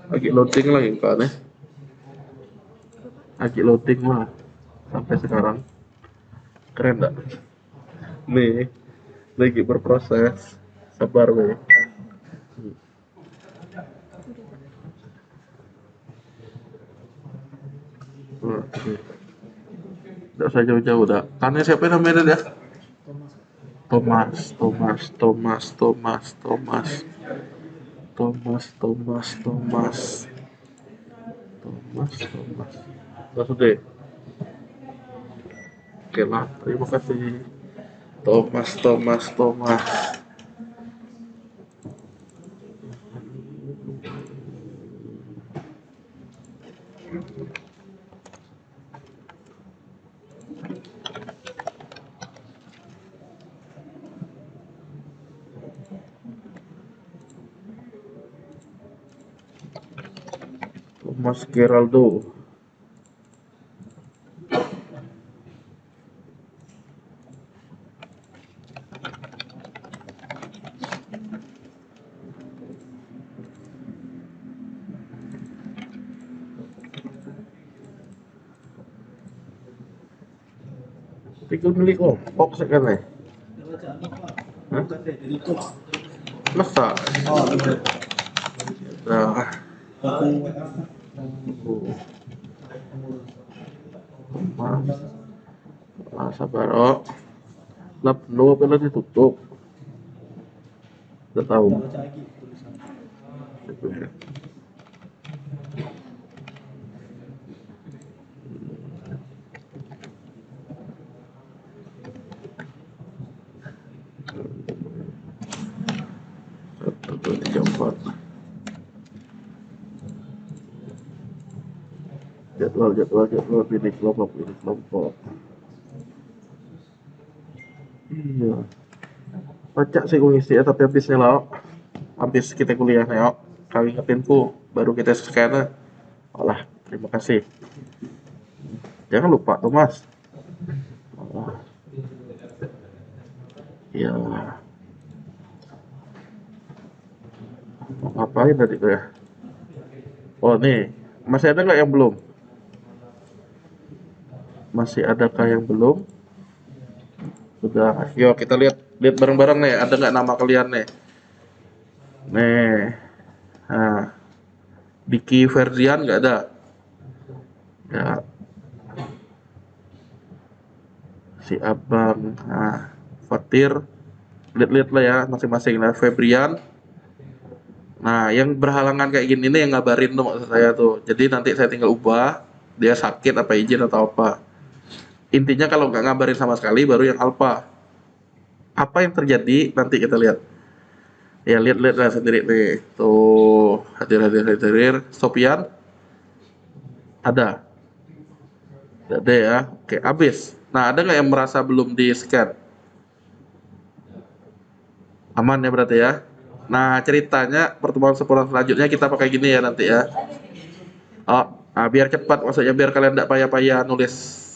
Lagi loading lagi kan ya? Lagi loading lah sampai sekarang. Keren gak? Nih, lagi berproses. Sabar weh. Oke. Nggak usah jauh-jauh dah. Tanya siapa namanya dia? Thomas. Udah sudah. Oke lah, terima kasih. Thomas. Thomas Geraldo. Tinggal beli kok sekarang. Hah? Masa? Nah, sabar, oh. Lap penuh apa ditutup? Udah tahu. Satu, 3, 4. Jadwal pilih kelompok. Iya. Baca sih gue ngisi ya, tapi habisnya lah. Habis kita kuliah ya. Kali ingetinku, baru kita scan. Olah, terima kasih. Jangan lupa Thomas. Olah. Iya. Mau ngapain tadi tuh ya? Oh nih, masih ada nggak yang belum? Masih adakah yang belum? Sudah. Yuk kita lihat bareng-bareng nih. Ada nggak nama kalian nih? Nih. Nah, Diki Ferdian nggak ada? Ya. Si Abang. Nah, Fatir. Lihat-lihat lah ya masing-masing. Nah, Febrian. Nah, yang berhalangan kayak gini nih yang ngabarin tuh maksud saya tuh. Jadi nanti saya tinggal ubah. Dia sakit apa izin atau apa. Intinya kalau nggak ngabarin sama sekali baru yang alpha. Apa yang terjadi nanti kita lihat. Ya lihat lah sendiri nih. Tuh hadir. Sopian ada. Ada ya. Oke, habis. Nah, ada nggak yang merasa belum di scan? Aman ya berarti ya. Nah, ceritanya pertemuan selanjutnya kita pakai gini ya nanti ya. Oh, nah biar cepat maksudnya biar kalian tidak payah-payah nulis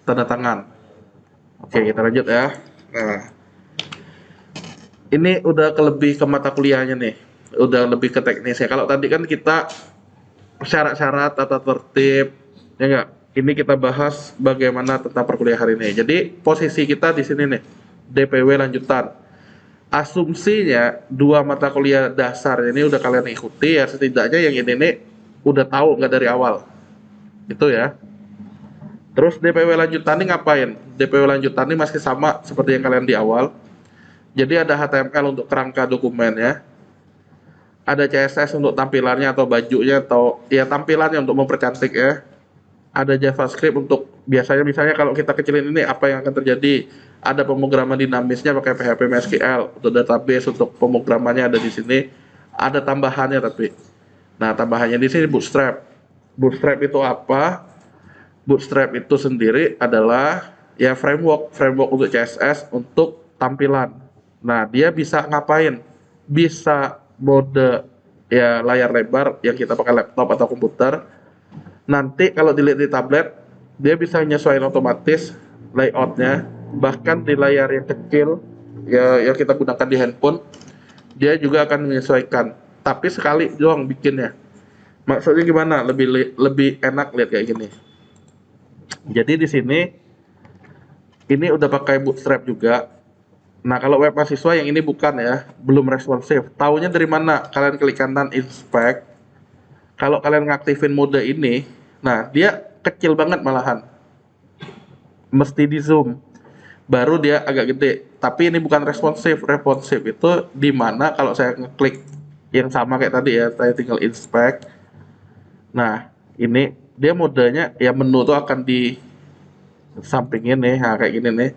tanda tangan. Oke, kita lanjut ya. Nah, ini udah lebih ke mata kuliahnya nih. Udah lebih ke teknis ya. Kalau tadi kan kita syarat-syarat tata tertib, ya enggak? ini kita bahas bagaimana tentang perkuliahan hari ini. Jadi posisi kita di sini nih, DPW lanjutan. Asumsinya 2 mata kuliah dasar ini udah kalian ikuti ya, setidaknya yang ini nih udah tahu nggak dari awal. Itu ya. Terus DPW lanjutan ini ngapain? DPW lanjutan ini masih sama seperti yang kalian di awal. Jadi ada HTML untuk kerangka dokumennya, ada CSS untuk tampilannya atau bajunya atau ya tampilannya untuk mempercantik ya. Ada JavaScript untuk biasanya misalnya kalau kita kecilin ini apa yang akan terjadi. Ada pemrograman dinamisnya pakai PHP MySQL untuk database, untuk pemrogramannya ada di sini. Ada tambahannya tapi. Nah, tambahannya di sini Bootstrap. Bootstrap itu apa? Bootstrap itu sendiri adalah ya framework untuk CSS untuk tampilan. Nah, dia bisa ngapain? Bisa mode ya layar lebar yang kita pakai laptop atau komputer. Nanti kalau dilihat di tablet, dia bisa menyesuaikan otomatis layoutnya. Bahkan di layar yang kecil ya yang kita gunakan di handphone, dia juga akan menyesuaikan. Tapi sekali doang bikinnya. Maksudnya gimana? Lebih enak lihat kayak gini. Jadi di sini ini udah pakai Bootstrap juga. Nah, kalau web mahasiswa yang ini bukan ya, belum responsif. Taunya dari mana? Kalian klik kanan inspect. Kalau kalian ngaktifin mode ini, nah dia kecil banget malahan. Mesti di zoom. Baru dia agak gede. Tapi ini bukan responsif. Responsif itu di mana kalau saya ngeklik yang sama kayak tadi ya, saya tinggal inspect. Nah, ini dia modenya ya menu tuh akan di samping ini, nah kayak gini nih.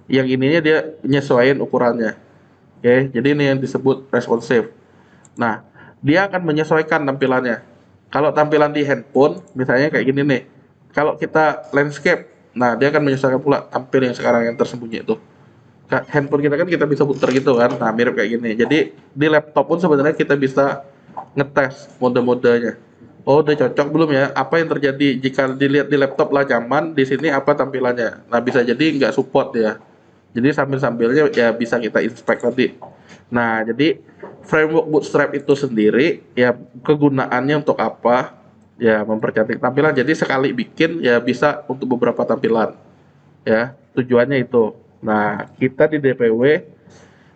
Yang ininya dia nyesuaiin ukurannya. Oke, jadi ini yang disebut responsif. Nah, dia akan menyesuaikan tampilannya. Kalau tampilan di handphone, misalnya kayak gini nih. Kalau kita landscape, nah dia akan menyesuaikan pula tampil yang sekarang yang tersembunyi itu. Handphone kita kan kita bisa putar gitu kan, nah mirip kayak gini. Jadi di laptop pun sebenarnya kita bisa ngetes mode-modenya. Oh, udah cocok belum ya? Apa yang terjadi jika dilihat di laptop lah nyaman, di sini apa tampilannya? Nah, bisa jadi nggak support ya. Jadi sambil-sambilnya ya bisa kita inspect nanti. Nah, jadi framework Bootstrap itu sendiri ya kegunaannya untuk apa? Ya mempercantik tampilan. Jadi sekali bikin ya bisa untuk beberapa tampilan. Ya, tujuannya itu. Nah, kita di DPW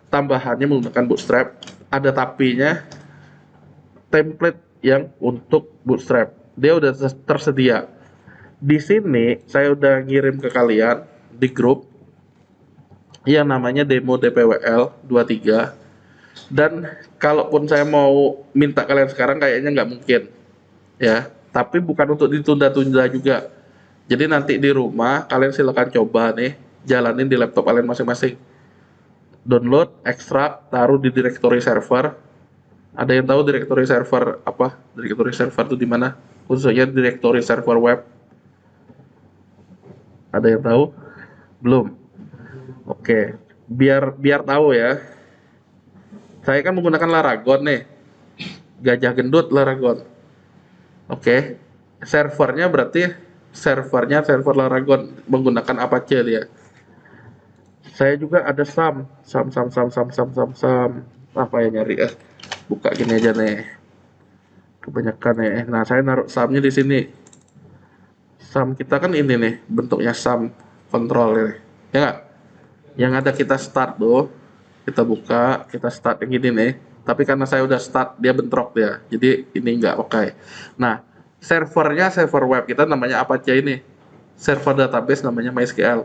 tambahannya menggunakan Bootstrap, ada tapinya template yang untuk Bootstrap. Dia udah tersedia. Di sini saya udah ngirim ke kalian di grup yang namanya demo DPWL 23. Dan kalaupun saya mau minta kalian sekarang kayaknya nggak mungkin. Ya, tapi bukan untuk ditunda-tunda juga. Jadi nanti di rumah kalian silakan coba nih, jalanin di laptop kalian masing-masing. Download, ekstrak, taruh di directory server. Ada yang tahu directory server apa? Directory server itu di mana? Khususnya directory server web. Ada yang tahu? Belum. Oke, biar tahu ya. Saya kan menggunakan Laragon nih. Gajah gendut Laragon. Oke. Servernya berarti server Laragon menggunakan Apache dia. Saya juga ada SAM. Apa ya nyari ya? Buka gini aja nih. Kebanyakan ya. Nah, saya naruh SAM-nya di sini. SAM kita kan ini nih, bentuknya SAM control ini. Ya nggak? Yang ada kita start tuh, kita buka, kita start yang gini nih. Tapi karena saya udah start, dia bentrok dia. Jadi ini nggak pakai. Nah, servernya server web kita namanya Apache ini. Server database namanya MySQL.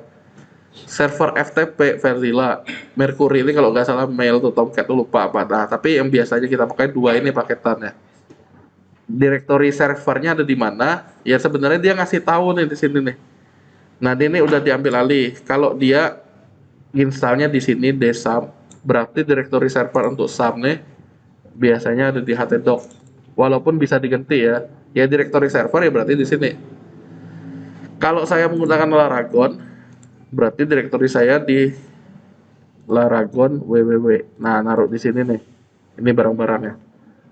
Server FTP Verzilla, Mercury ini kalau nggak salah mail tuh Tomcat tuh lupa apa. Nah, tapi yang biasanya kita pakai dua ini paketannya. Directory servernya ada di mana? Ya sebenarnya dia ngasih tahu nih di sini nih. Nah, ini udah diambil alih. Kalau dia installnya di sini dsam, berarti directory server untuk SAM nih biasanya ada di htdoc. Walaupun bisa diganti ya. Ya directory server ya berarti di sini. Kalau saya menggunakan Laragon, berarti directory saya di Laragon www. Nah, naruh di sini nih. Ini barang-barangnya.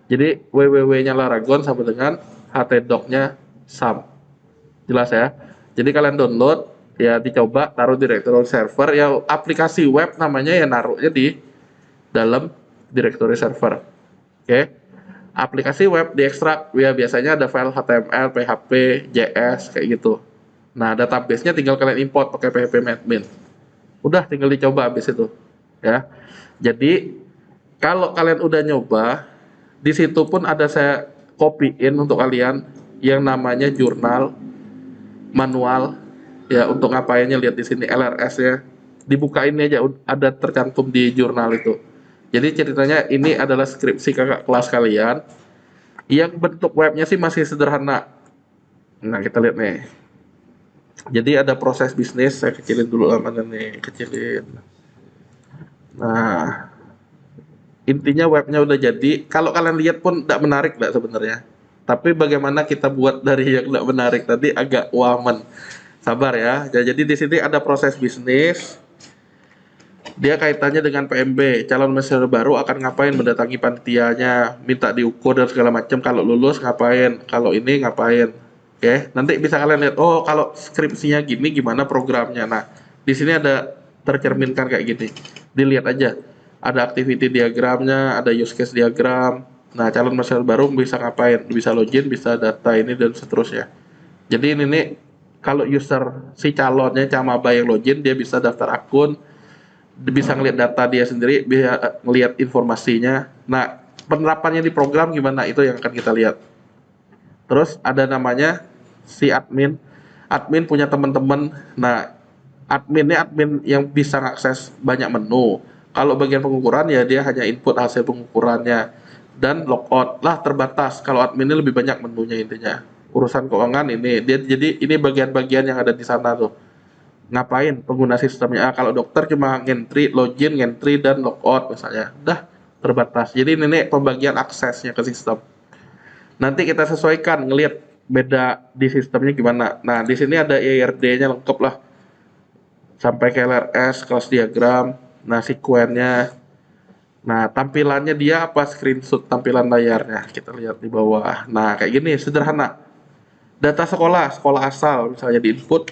Jadi www-nya Laragon sama dengan htdoc-nya SAM. Jelas ya? Jadi kalian download, ya dicoba taruh directory server, ya aplikasi web namanya ya naruhnya di dalam directory server. Oke. Aplikasi web diekstrak, ya biasanya ada file HTML, PHP, JS kayak gitu. Nah, database-nya tinggal kalian import pakai PHP admin. Udah tinggal dicoba habis itu. Ya. Jadi, kalau kalian udah nyoba, di situ pun ada saya copyin untuk kalian yang namanya jurnal manual ya untuk ngapainnya lihat di sini LRS ya. Dibukain aja ada tercantum di jurnal itu. Jadi ceritanya ini adalah skripsi kakak kelas kalian yang bentuk webnya sih masih sederhana. Nah, kita lihat nih. Jadi ada proses bisnis, saya kecilin dulu mana nih, kecilin. Nah, intinya webnya udah jadi. Kalau kalian lihat pun tidak menarik tidak sebenarnya. Tapi bagaimana kita buat dari yang tidak menarik tadi agak wamen. Sabar ya. Jadi di sini ada proses bisnis. Dia kaitannya dengan PMB. Calon mahasiswa baru akan ngapain? Mendatangi panitianya, minta diukur dan segala macam. Kalau lulus ngapain? Kalau ini ngapain? Oke, nanti bisa kalian lihat. Oh, kalau skripsinya gini, gimana programnya? Nah, di sini ada tercerminkan kayak gini. Dilihat aja. Ada activity diagramnya, ada use case diagram. Nah, calon mahasiswa baru bisa ngapain? Bisa login, bisa data ini dan seterusnya. Jadi ini nih, kalau user si calonnya camaba yang login, dia bisa daftar akun, bisa ngelihat data dia sendiri, bisa ngelihat informasinya. Nah, penerapannya di program gimana itu yang akan kita lihat. Terus ada namanya si admin. Admin punya teman-teman. Nah, adminnya admin yang bisa mengakses banyak menu. Kalau bagian pengukuran ya dia hanya input hasil pengukurannya dan logout lah terbatas. Kalau adminnya lebih banyak menunya intinya. Urusan keuangan ini dia jadi ini bagian-bagian yang ada di sana tuh. Ngapain pengguna sistemnya? Kalau dokter cuma ngentry, login, ngentry dan logout misalnya. Udah terbatas. Jadi ini nih pembagian aksesnya ke sistem. Nanti kita sesuaikan ngelihat beda di sistemnya gimana. Nah, di sini ada IRD-nya lengkap lah. Sampai ke LRS, kelas diagram, nah sekuennya. Nah, tampilannya dia apa? Screenshot tampilan layarnya. Kita lihat di bawah. Nah, kayak gini, sederhana. Data sekolah, sekolah asal misalnya di input.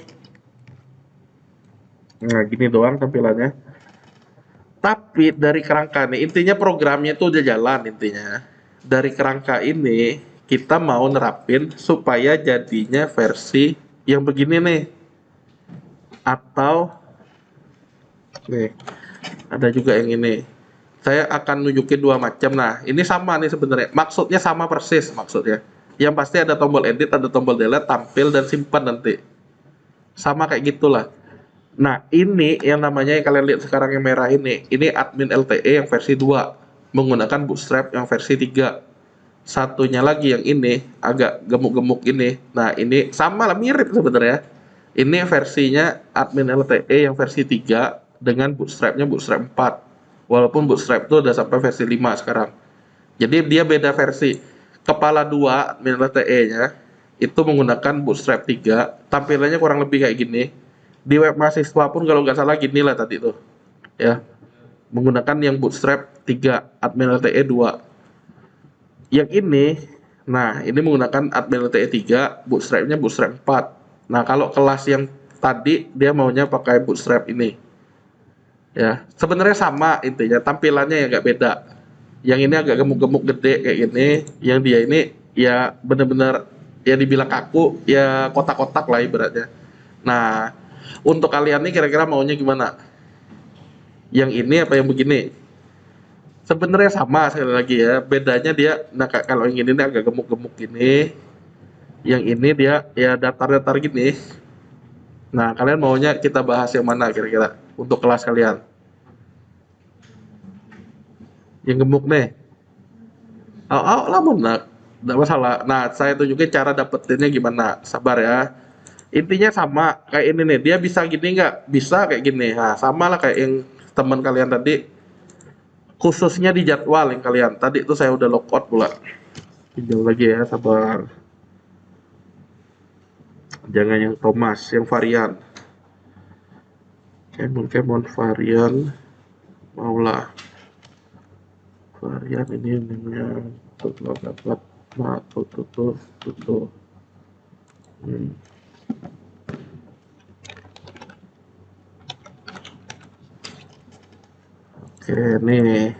Nah, gini doang tampilannya. Tapi dari kerangka nih, intinya programnya itu udah jalan intinya. Dari kerangka ini kita mau nerapin supaya jadinya versi yang begini nih. Atau nih, ada juga yang ini. Saya akan nunjukin dua macam. Nah, ini sama nih sebenarnya. Maksudnya sama persis maksudnya. Yang pasti ada tombol edit, ada tombol delete, tampil dan simpan nanti. Sama kayak gitulah. Nah, ini yang namanya yang kalian lihat sekarang yang merah ini admin LTE yang versi 2 menggunakan Bootstrap yang versi 3. Satunya lagi yang ini agak gemuk-gemuk ini. Nah, ini sama lah mirip sebenarnya. Ini versinya admin LTE yang versi 3 dengan Bootstrap-nya Bootstrap 4. Walaupun Bootstrap itu udah sampai versi 5 sekarang. Jadi dia beda versi. Kepala 2 admin LTE-nya itu menggunakan Bootstrap 3, tampilannya kurang lebih kayak gini. Di web mahasiswa pun kalau nggak salah gini lah tadi tuh. Ya, menggunakan yang Bootstrap 3, admin LTE 2. Yang ini, nah ini menggunakan admin LTE 3, Bootstrap-nya Bootstrap 4. Nah, kalau kelas yang tadi dia maunya pakai Bootstrap ini. Ya, sebenarnya sama intinya, tampilannya yang nggak beda. Yang ini agak gemuk-gemuk gede kayak gini, yang dia ini ya bener-bener ya dibilang kaku, ya kotak-kotak lah ibaratnya. Nah, untuk kalian nih kira-kira maunya gimana? Yang ini apa yang begini? Sebenarnya sama sekali lagi ya, bedanya dia, nah kalau yang ini agak gemuk-gemuk gini, yang ini dia ya datar-datar gini. Nah, kalian maunya kita bahas yang mana kira-kira untuk kelas kalian? Yang gemuk nih. Oh, lah nak, nggak masalah. Nah, saya tunjukin cara dapetinnya gimana. Sabar ya. Intinya sama kayak ini nih. Dia bisa gini nggak? Bisa kayak gini. Nah, sama lah kayak yang teman kalian tadi. Khususnya di jadwal yang kalian. Tadi itu saya udah logout pula. Pinjam lagi ya, sabar. Jangan yang Thomas, yang varian. Kemon varian. Maulah. Varian ini namanya dapat tuh. Oke nih,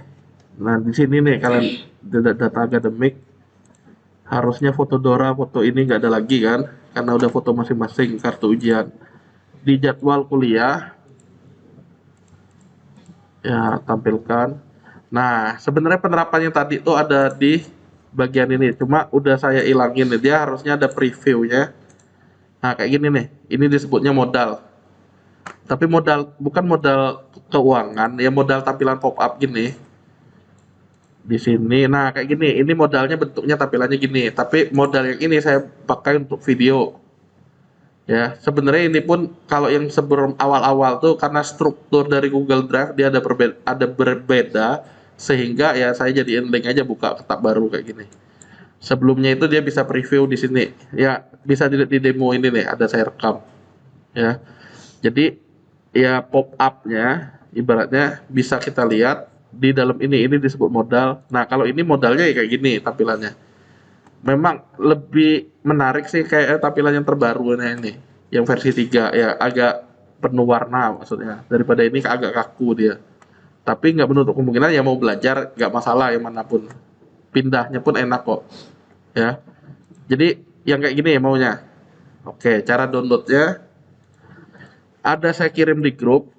nah di sini nih kalian data akademik Harusnya foto Dora, foto ini nggak ada lagi kan, karena udah foto masing-masing kartu ujian. Di jadwal kuliah, ya tampilkan. Nah, sebenarnya penerapannya tadi tuh ada di bagian ini, cuma udah saya ilangin. Dia harusnya ada previewnya. Nah, kayak gini nih, ini disebutnya modal. Tapi modal bukan modal keuangan, ya modal tampilan pop up gini. Di sini, nah kayak gini, ini modalnya bentuknya tampilannya gini. Tapi modal yang ini saya pakai untuk video. Ya, sebenarnya ini pun kalau yang sebelum awal-awal tuh karena struktur dari Google Drive dia ada berbeda sehingga ya saya jadiin link aja buka kotak baru kayak gini. Sebelumnya itu dia bisa preview di sini. Ya, bisa dilihat di demo ini nih, ada saya rekam. Ya. Jadi ya pop up-nya ibaratnya bisa kita lihat di dalam ini disebut modal. Nah, kalau ini modalnya ya kayak gini tampilannya. Memang lebih menarik sih kayak tampilan yang terbaru ini, yang versi 3 ya agak penuh warna maksudnya. Daripada ini agak kaku dia. Tapi nggak menutup kemungkinan yang mau belajar nggak masalah yang manapun. Pindahnya pun enak kok. Ya. Jadi yang kayak gini ya maunya. Oke, cara downloadnya ada saya kirim di grup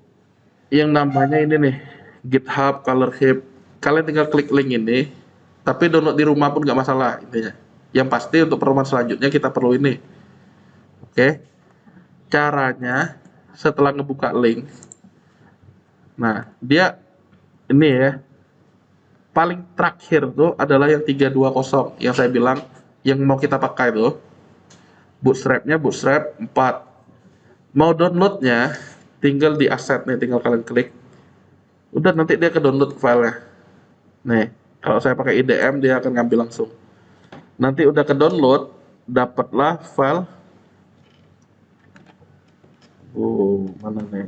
yang namanya ini nih GitHub Colorhip. Kalian tinggal klik link ini, tapi download di rumah pun nggak masalah intinya. Yang pasti untuk pertemuan selanjutnya kita perlu ini. Oke. Caranya setelah ngebuka link. Nah, dia ini ya. Paling terakhir tuh adalah yang 320 yang saya bilang yang mau kita pakai tuh. Bootstrap-nya bootstrap 4. Mau downloadnya tinggal di asset nih, tinggal kalian klik. Udah nanti dia ke download filenya. Nih, kalau saya pakai IDM dia akan ngambil langsung. Nanti udah ke download, dapatlah file. Mana nih?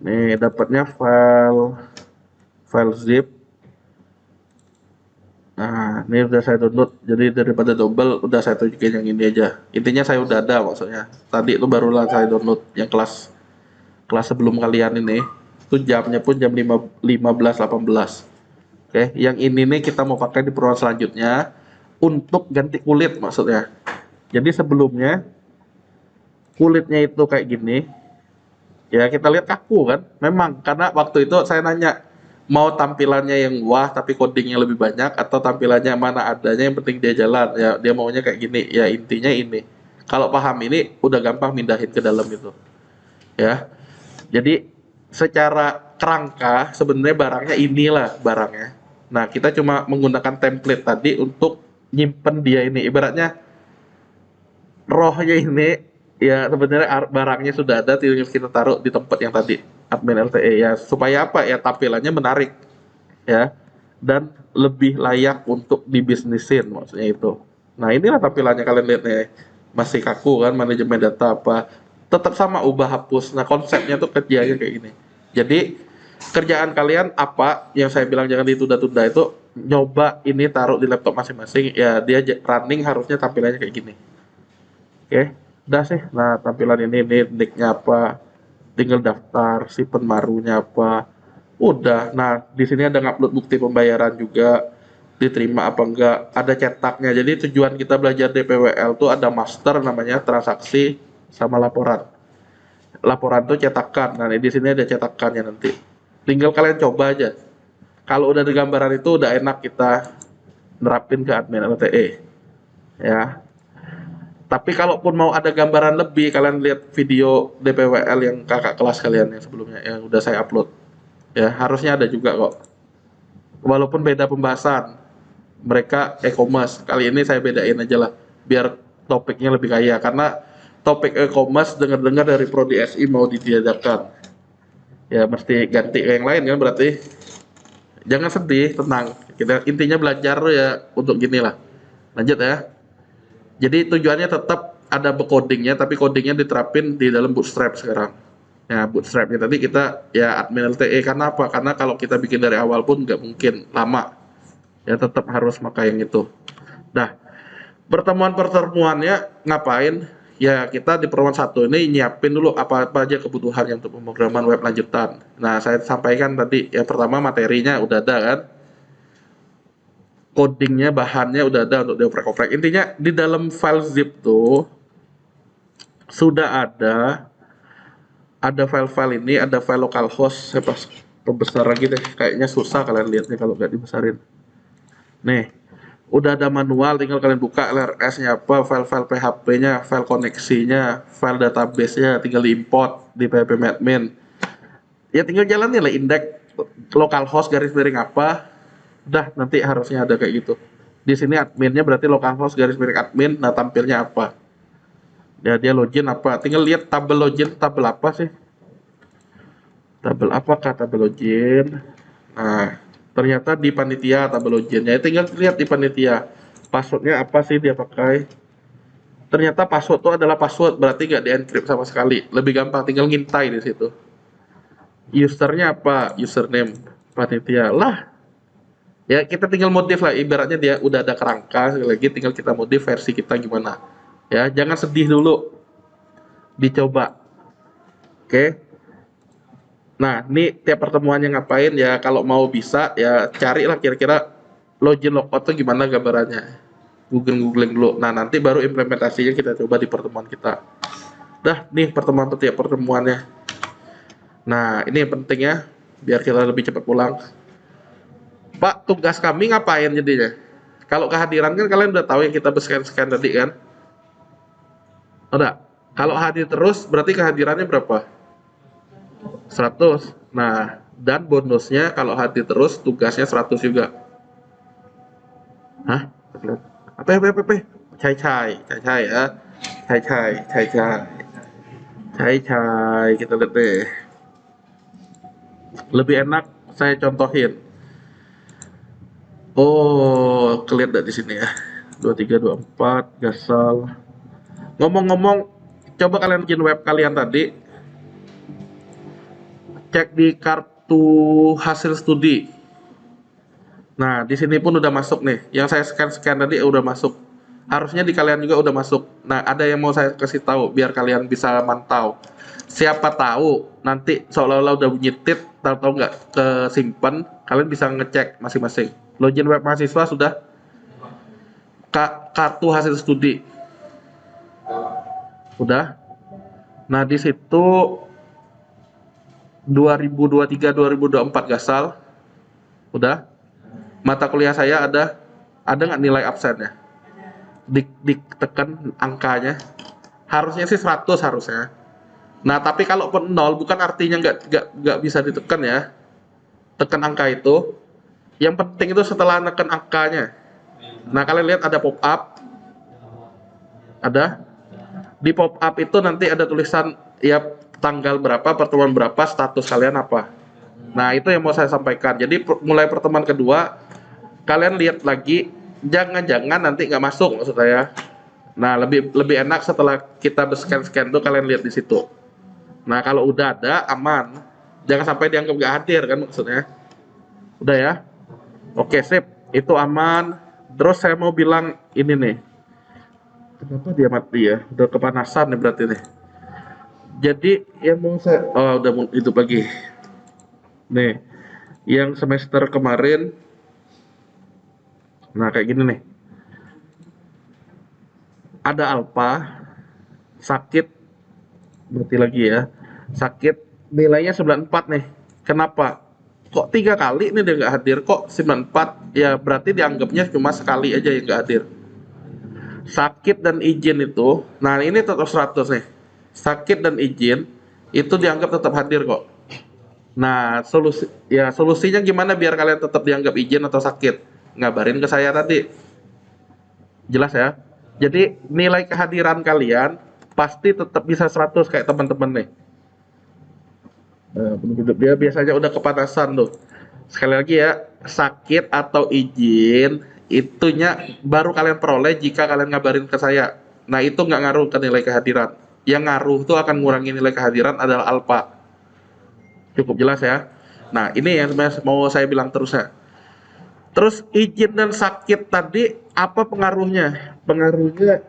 Nih, dapatnya file zip. Nah, ini udah saya download. Jadi daripada double, udah saya tunjukin yang ini aja. Intinya saya udah ada maksudnya. Tadi itu barulah saya download yang kelas sebelum kalian ini. Itu jamnya pun jam 15.18. Oke, yang ini nih kita mau pakai di pertemuan selanjutnya untuk ganti kulit maksudnya. Jadi sebelumnya kulitnya itu kayak gini. Ya kita lihat kaku kan. Memang karena waktu itu saya nanya mau tampilannya yang wah tapi codingnya lebih banyak atau tampilannya mana adanya yang penting dia jalan. Ya dia maunya kayak gini. Ya intinya ini. Kalau paham ini udah gampang mindahin ke dalam itu. Ya. Jadi secara kerangka sebenarnya barangnya inilah barangnya. Nah, kita cuma menggunakan template tadi untuk nyimpen dia ini. Ibaratnya rohnya ini ya sebenarnya barangnya sudah ada, tinggal kita taruh di tempat yang tadi admin LTE ya supaya apa ya tampilannya menarik ya dan lebih layak untuk dibisnisin maksudnya itu. Nah, inilah tampilannya kalian lihat nih. Masih kaku kan manajemen data apa. Tetap sama ubah hapus. Nah, konsepnya tuh kerjanya kayak gini. Jadi kerjaan kalian apa yang saya bilang jangan ditunda-tunda itu nyoba ini taruh di laptop masing-masing ya dia running harusnya tampilannya kayak gini. Oke, udah sih. Nah, tampilan ini nicknya apa, tinggal daftar si pemarunya apa. Udah. Nah, di sini ada ngupload bukti pembayaran juga diterima apa enggak, ada cetaknya. Jadi tujuan kita belajar DPWL tuh ada master namanya transaksi sama laporan. Laporan tuh cetakan. Nah, di sini ada cetakannya nanti. Tinggal kalian coba aja. Kalau udah ada gambaran itu udah enak kita nerapin ke admin LTE. Ya. Tapi kalaupun mau ada gambaran lebih, kalian lihat video DPWL yang kakak kelas kalian yang sebelumnya yang udah saya upload. Ya, harusnya ada juga kok. Walaupun beda pembahasan. Mereka e-commerce. Kali ini saya bedain aja lah biar topiknya lebih kaya karena topik e-commerce dengar-dengar dari Prodi SI mau ditiadakan. Ya mesti ganti ke yang lain kan berarti. Jangan sedih, tenang. Kita intinya belajar ya untuk gini lah. Lanjut ya. Jadi tujuannya tetap ada codingnya, tapi codingnya diterapin di dalam Bootstrap sekarang. Ya, Bootstrapnya tadi kita ya admin LTE karena apa? Karena kalau kita bikin dari awal pun nggak mungkin lama. Ya tetap harus pakai yang itu. Nah, pertemuannya ngapain? Ya kita di pertemuan 1 ini nyiapin dulu apa-apa aja kebutuhan untuk pemrograman web lanjutan. Nah, saya sampaikan tadi yang pertama materinya udah ada kan. codingnya, bahannya udah ada untuk dioprek-oprek. Intinya di dalam file zip tuh sudah ada file-file ini, ada file localhost. Saya pas pembesar lagi deh, kayaknya susah kalian lihatnya kalau nggak dibesarin. Nih, udah ada manual, tinggal kalian buka LRS-nya apa, file-file PHP-nya, file koneksinya, file database-nya, tinggal diimport di php-admin. Ya tinggal jalanin lah, indeks localhost garis miring apa, udah nanti harusnya ada kayak gitu. Di sini adminnya berarti localhost garis miring admin, nah tampilnya apa? Ya dia login apa? Tinggal lihat tabel login, tabel apa sih? Tabel apakah tabel login? Nah, ternyata di panitia tabel loginnya. Tinggal lihat di panitia. Passwordnya apa sih dia pakai? Ternyata password itu adalah password, berarti nggak di-encrypt sama sekali. Lebih gampang, tinggal ngintai di situ. Usernya apa? Username panitia. Lah, ya kita tinggal modif lah. Ibaratnya dia udah ada kerangka, sekali lagi tinggal kita modif versi kita gimana. Ya, jangan sedih dulu. Dicoba. Oke. Nah, ini tiap pertemuannya ngapain ya, kalau mau bisa ya carilah kira-kira login logout tuh gimana gambarannya. Googling dulu. Nah, nanti baru implementasinya kita coba di pertemuan kita. Dah, nih pertemuan tuh tiap pertemuannya. Nah, ini yang penting ya, biar kita lebih cepat pulang. Pak, tugas kami ngapain jadinya? Kalau kehadiran kan kalian udah tahu yang kita scan tadi kan? Udah. Kalau hadir terus berarti kehadirannya berapa? 100. Nah, dan bonusnya kalau hadir terus tugasnya 100 juga. Hah? Apa? Cai ya. Cai. Kita lihat deh. Lebih enak saya contohin. Oh, kelihatan di sini ya. 2324 Gasal. Ngomong-ngomong, coba kalian bikin web kalian tadi. Cek di kartu hasil studi. Nah, di sini pun udah masuk nih. Yang saya scan tadi udah masuk. Harusnya di kalian juga udah masuk. Nah, ada yang mau saya kasih tahu biar kalian bisa mantau. Siapa tahu nanti seolah-olah udah bunyi tit, tahu nggak kesimpan, kalian bisa ngecek masing-masing. Login web mahasiswa sudah. Kartu hasil studi. Udah. Nah, di situ 2023-2024 Gasal. Udah. Mata kuliah saya ada nggak nilai absennya? Ditekan angkanya. Harusnya sih 100 harusnya. Nah, tapi kalau pun 0 bukan artinya nggak bisa ditekan ya. Tekan angka itu. Yang penting itu setelah neken angkanya. Nah, kalian lihat ada pop up. Ada. Di pop up itu nanti ada tulisan ya tanggal berapa, pertemuan berapa, status kalian apa. Nah, itu yang mau saya sampaikan. Jadi mulai pertemuan kedua, kalian lihat lagi, jangan-jangan nanti nggak masuk maksud saya. Nah, lebih enak setelah kita scan tuh kalian lihat di situ. Nah, kalau udah ada aman, jangan sampai dianggap nggak hadir kan maksudnya. Udah ya? Oke, sip. Itu aman. Terus saya mau bilang ini nih. Kenapa dia mati ya? Udah kepanasan nih berarti nih. Jadi yang mau saya, udah hidup lagi. Nih, yang semester kemarin, nah kayak gini nih. Ada alpha, sakit, berarti lagi ya, sakit, nilainya 94 nih. Kenapa? Kok 3 kali nih dia nggak hadir? Kok 94? Ya berarti dianggapnya cuma sekali aja yang nggak hadir. Sakit dan izin itu, nah ini tetap 100 nih. Sakit dan izin itu dianggap tetap hadir kok. Nah, solusinya gimana biar kalian tetap dianggap izin atau sakit? Ngabarin ke saya tadi. Jelas ya? Jadi nilai kehadiran kalian pasti tetap bisa 100 kayak teman-teman nih. Nah, dia biasanya udah kepanasan tuh. Sekali lagi ya, sakit atau izin itunya baru kalian peroleh jika kalian ngabarin ke saya. Nah, itu nggak ngaruh ke nilai kehadiran. Yang ngaruh tuh akan ngurangi nilai kehadiran adalah alpha. Cukup jelas ya. Nah, ini yang mau saya bilang terus ya. Terus izin dan sakit tadi apa pengaruhnya? Pengaruhnya,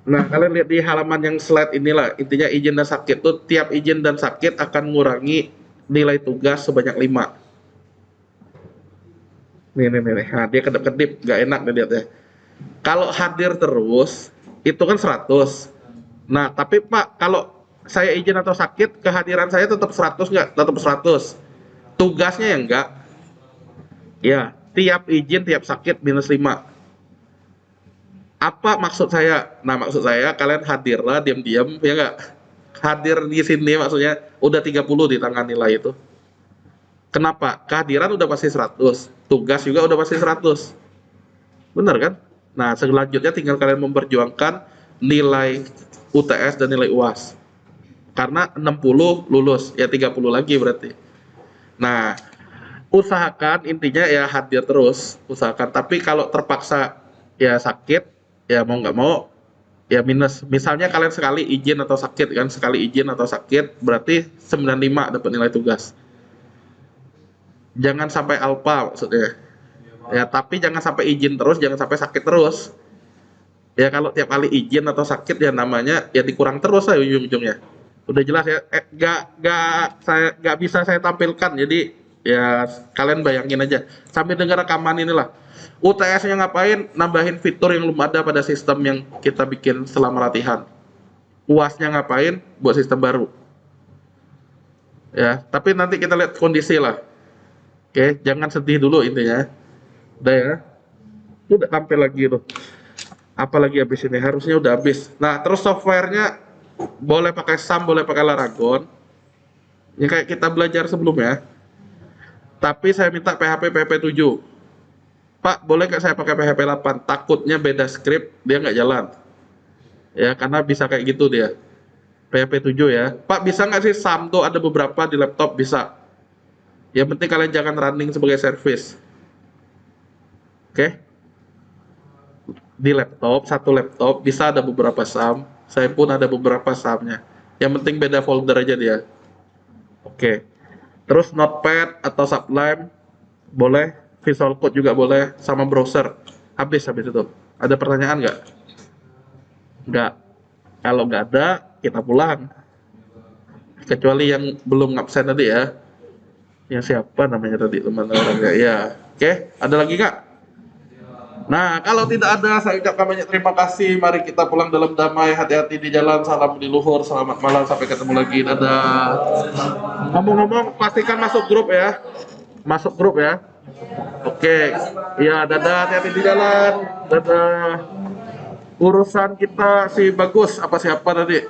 nah kalian lihat di halaman yang slide inilah. Intinya izin dan sakit tuh tiap izin dan sakit akan mengurangi nilai tugas sebanyak 5. Nih. Nah, dia kedip-kedip, nggak enak nih lihatnya. Kalau hadir terus, itu kan 100. Nah, tapi Pak, kalau saya izin atau sakit, kehadiran saya tetap 100 nggak? Tetap 100. Tugasnya yang enggak. Ya, tiap izin, tiap sakit minus 5. Apa maksud saya? Nah, maksud saya kalian hadirlah diam-diam, ya nggak? Hadir di sini maksudnya udah 30 di tangan nilai itu. Kenapa? Kehadiran udah pasti 100, tugas juga udah pasti 100. Bener kan? Nah, selanjutnya tinggal kalian memperjuangkan nilai UTS dan nilai UAS. Karena 60 lulus, ya 30 lagi berarti. Nah, usahakan intinya ya hadir terus, usahakan. Tapi kalau terpaksa ya sakit, ya mau nggak mau ya minus. Misalnya kalian sekali izin atau sakit kan, sekali izin atau sakit berarti 95 dapat nilai tugas. Jangan sampai alpa maksudnya. Ya, tapi jangan sampai izin terus, jangan sampai sakit terus. Ya kalau tiap kali izin atau sakit ya namanya ya dikurang terus lah ujung-ujungnya. Udah jelas ya, nggak bisa saya tampilkan, jadi ya kalian bayangin aja. Sambil dengar rekaman inilah. UTS-nya ngapain? Nambahin fitur yang belum ada pada sistem yang kita bikin selama latihan. UAS-nya ngapain? Buat sistem baru. Ya, tapi nanti kita lihat kondisi lah. Oke, jangan sedih dulu intinya. Udah ya. Udah tampil lagi tuh. Apalagi habis ini, harusnya udah habis. Nah, terus softwarenya boleh pakai SAM, boleh pakai Laragon. Yang kayak kita belajar sebelumnya. Tapi saya minta PHP 7. Pak, boleh nggak saya pakai PHP 8? Takutnya beda script, dia nggak jalan. Ya, karena bisa kayak gitu dia. PHP 7 ya. Pak, bisa nggak sih SAM tuh ada beberapa di laptop? Bisa. Yang penting kalian jangan running sebagai service. Oke? Di laptop, satu laptop, bisa ada beberapa SAM. Saya pun ada beberapa SAM-nya. Yang penting beda folder aja dia. Oke. Terus Notepad atau Sublime boleh, Visual Code juga boleh, sama browser. Habis itu. Ada pertanyaan nggak? Nggak. Kalau nggak ada, kita pulang. Kecuali yang belum ngabsen tadi ya. Yang siapa namanya tadi teman-teman? Ya. Oke, ada lagi nggak? Nah, kalau tidak ada, saya ucapkan banyak terima kasih. Mari kita pulang dalam damai, hati-hati di jalan. Salam di luhur, selamat malam, sampai ketemu lagi. Dadah. Ngomong-ngomong, pastikan masuk grup ya. Masuk grup ya. Oke. Ya, dadah, hati-hati di jalan. Dadah. Urusan kita si Bagus, apa siapa tadi?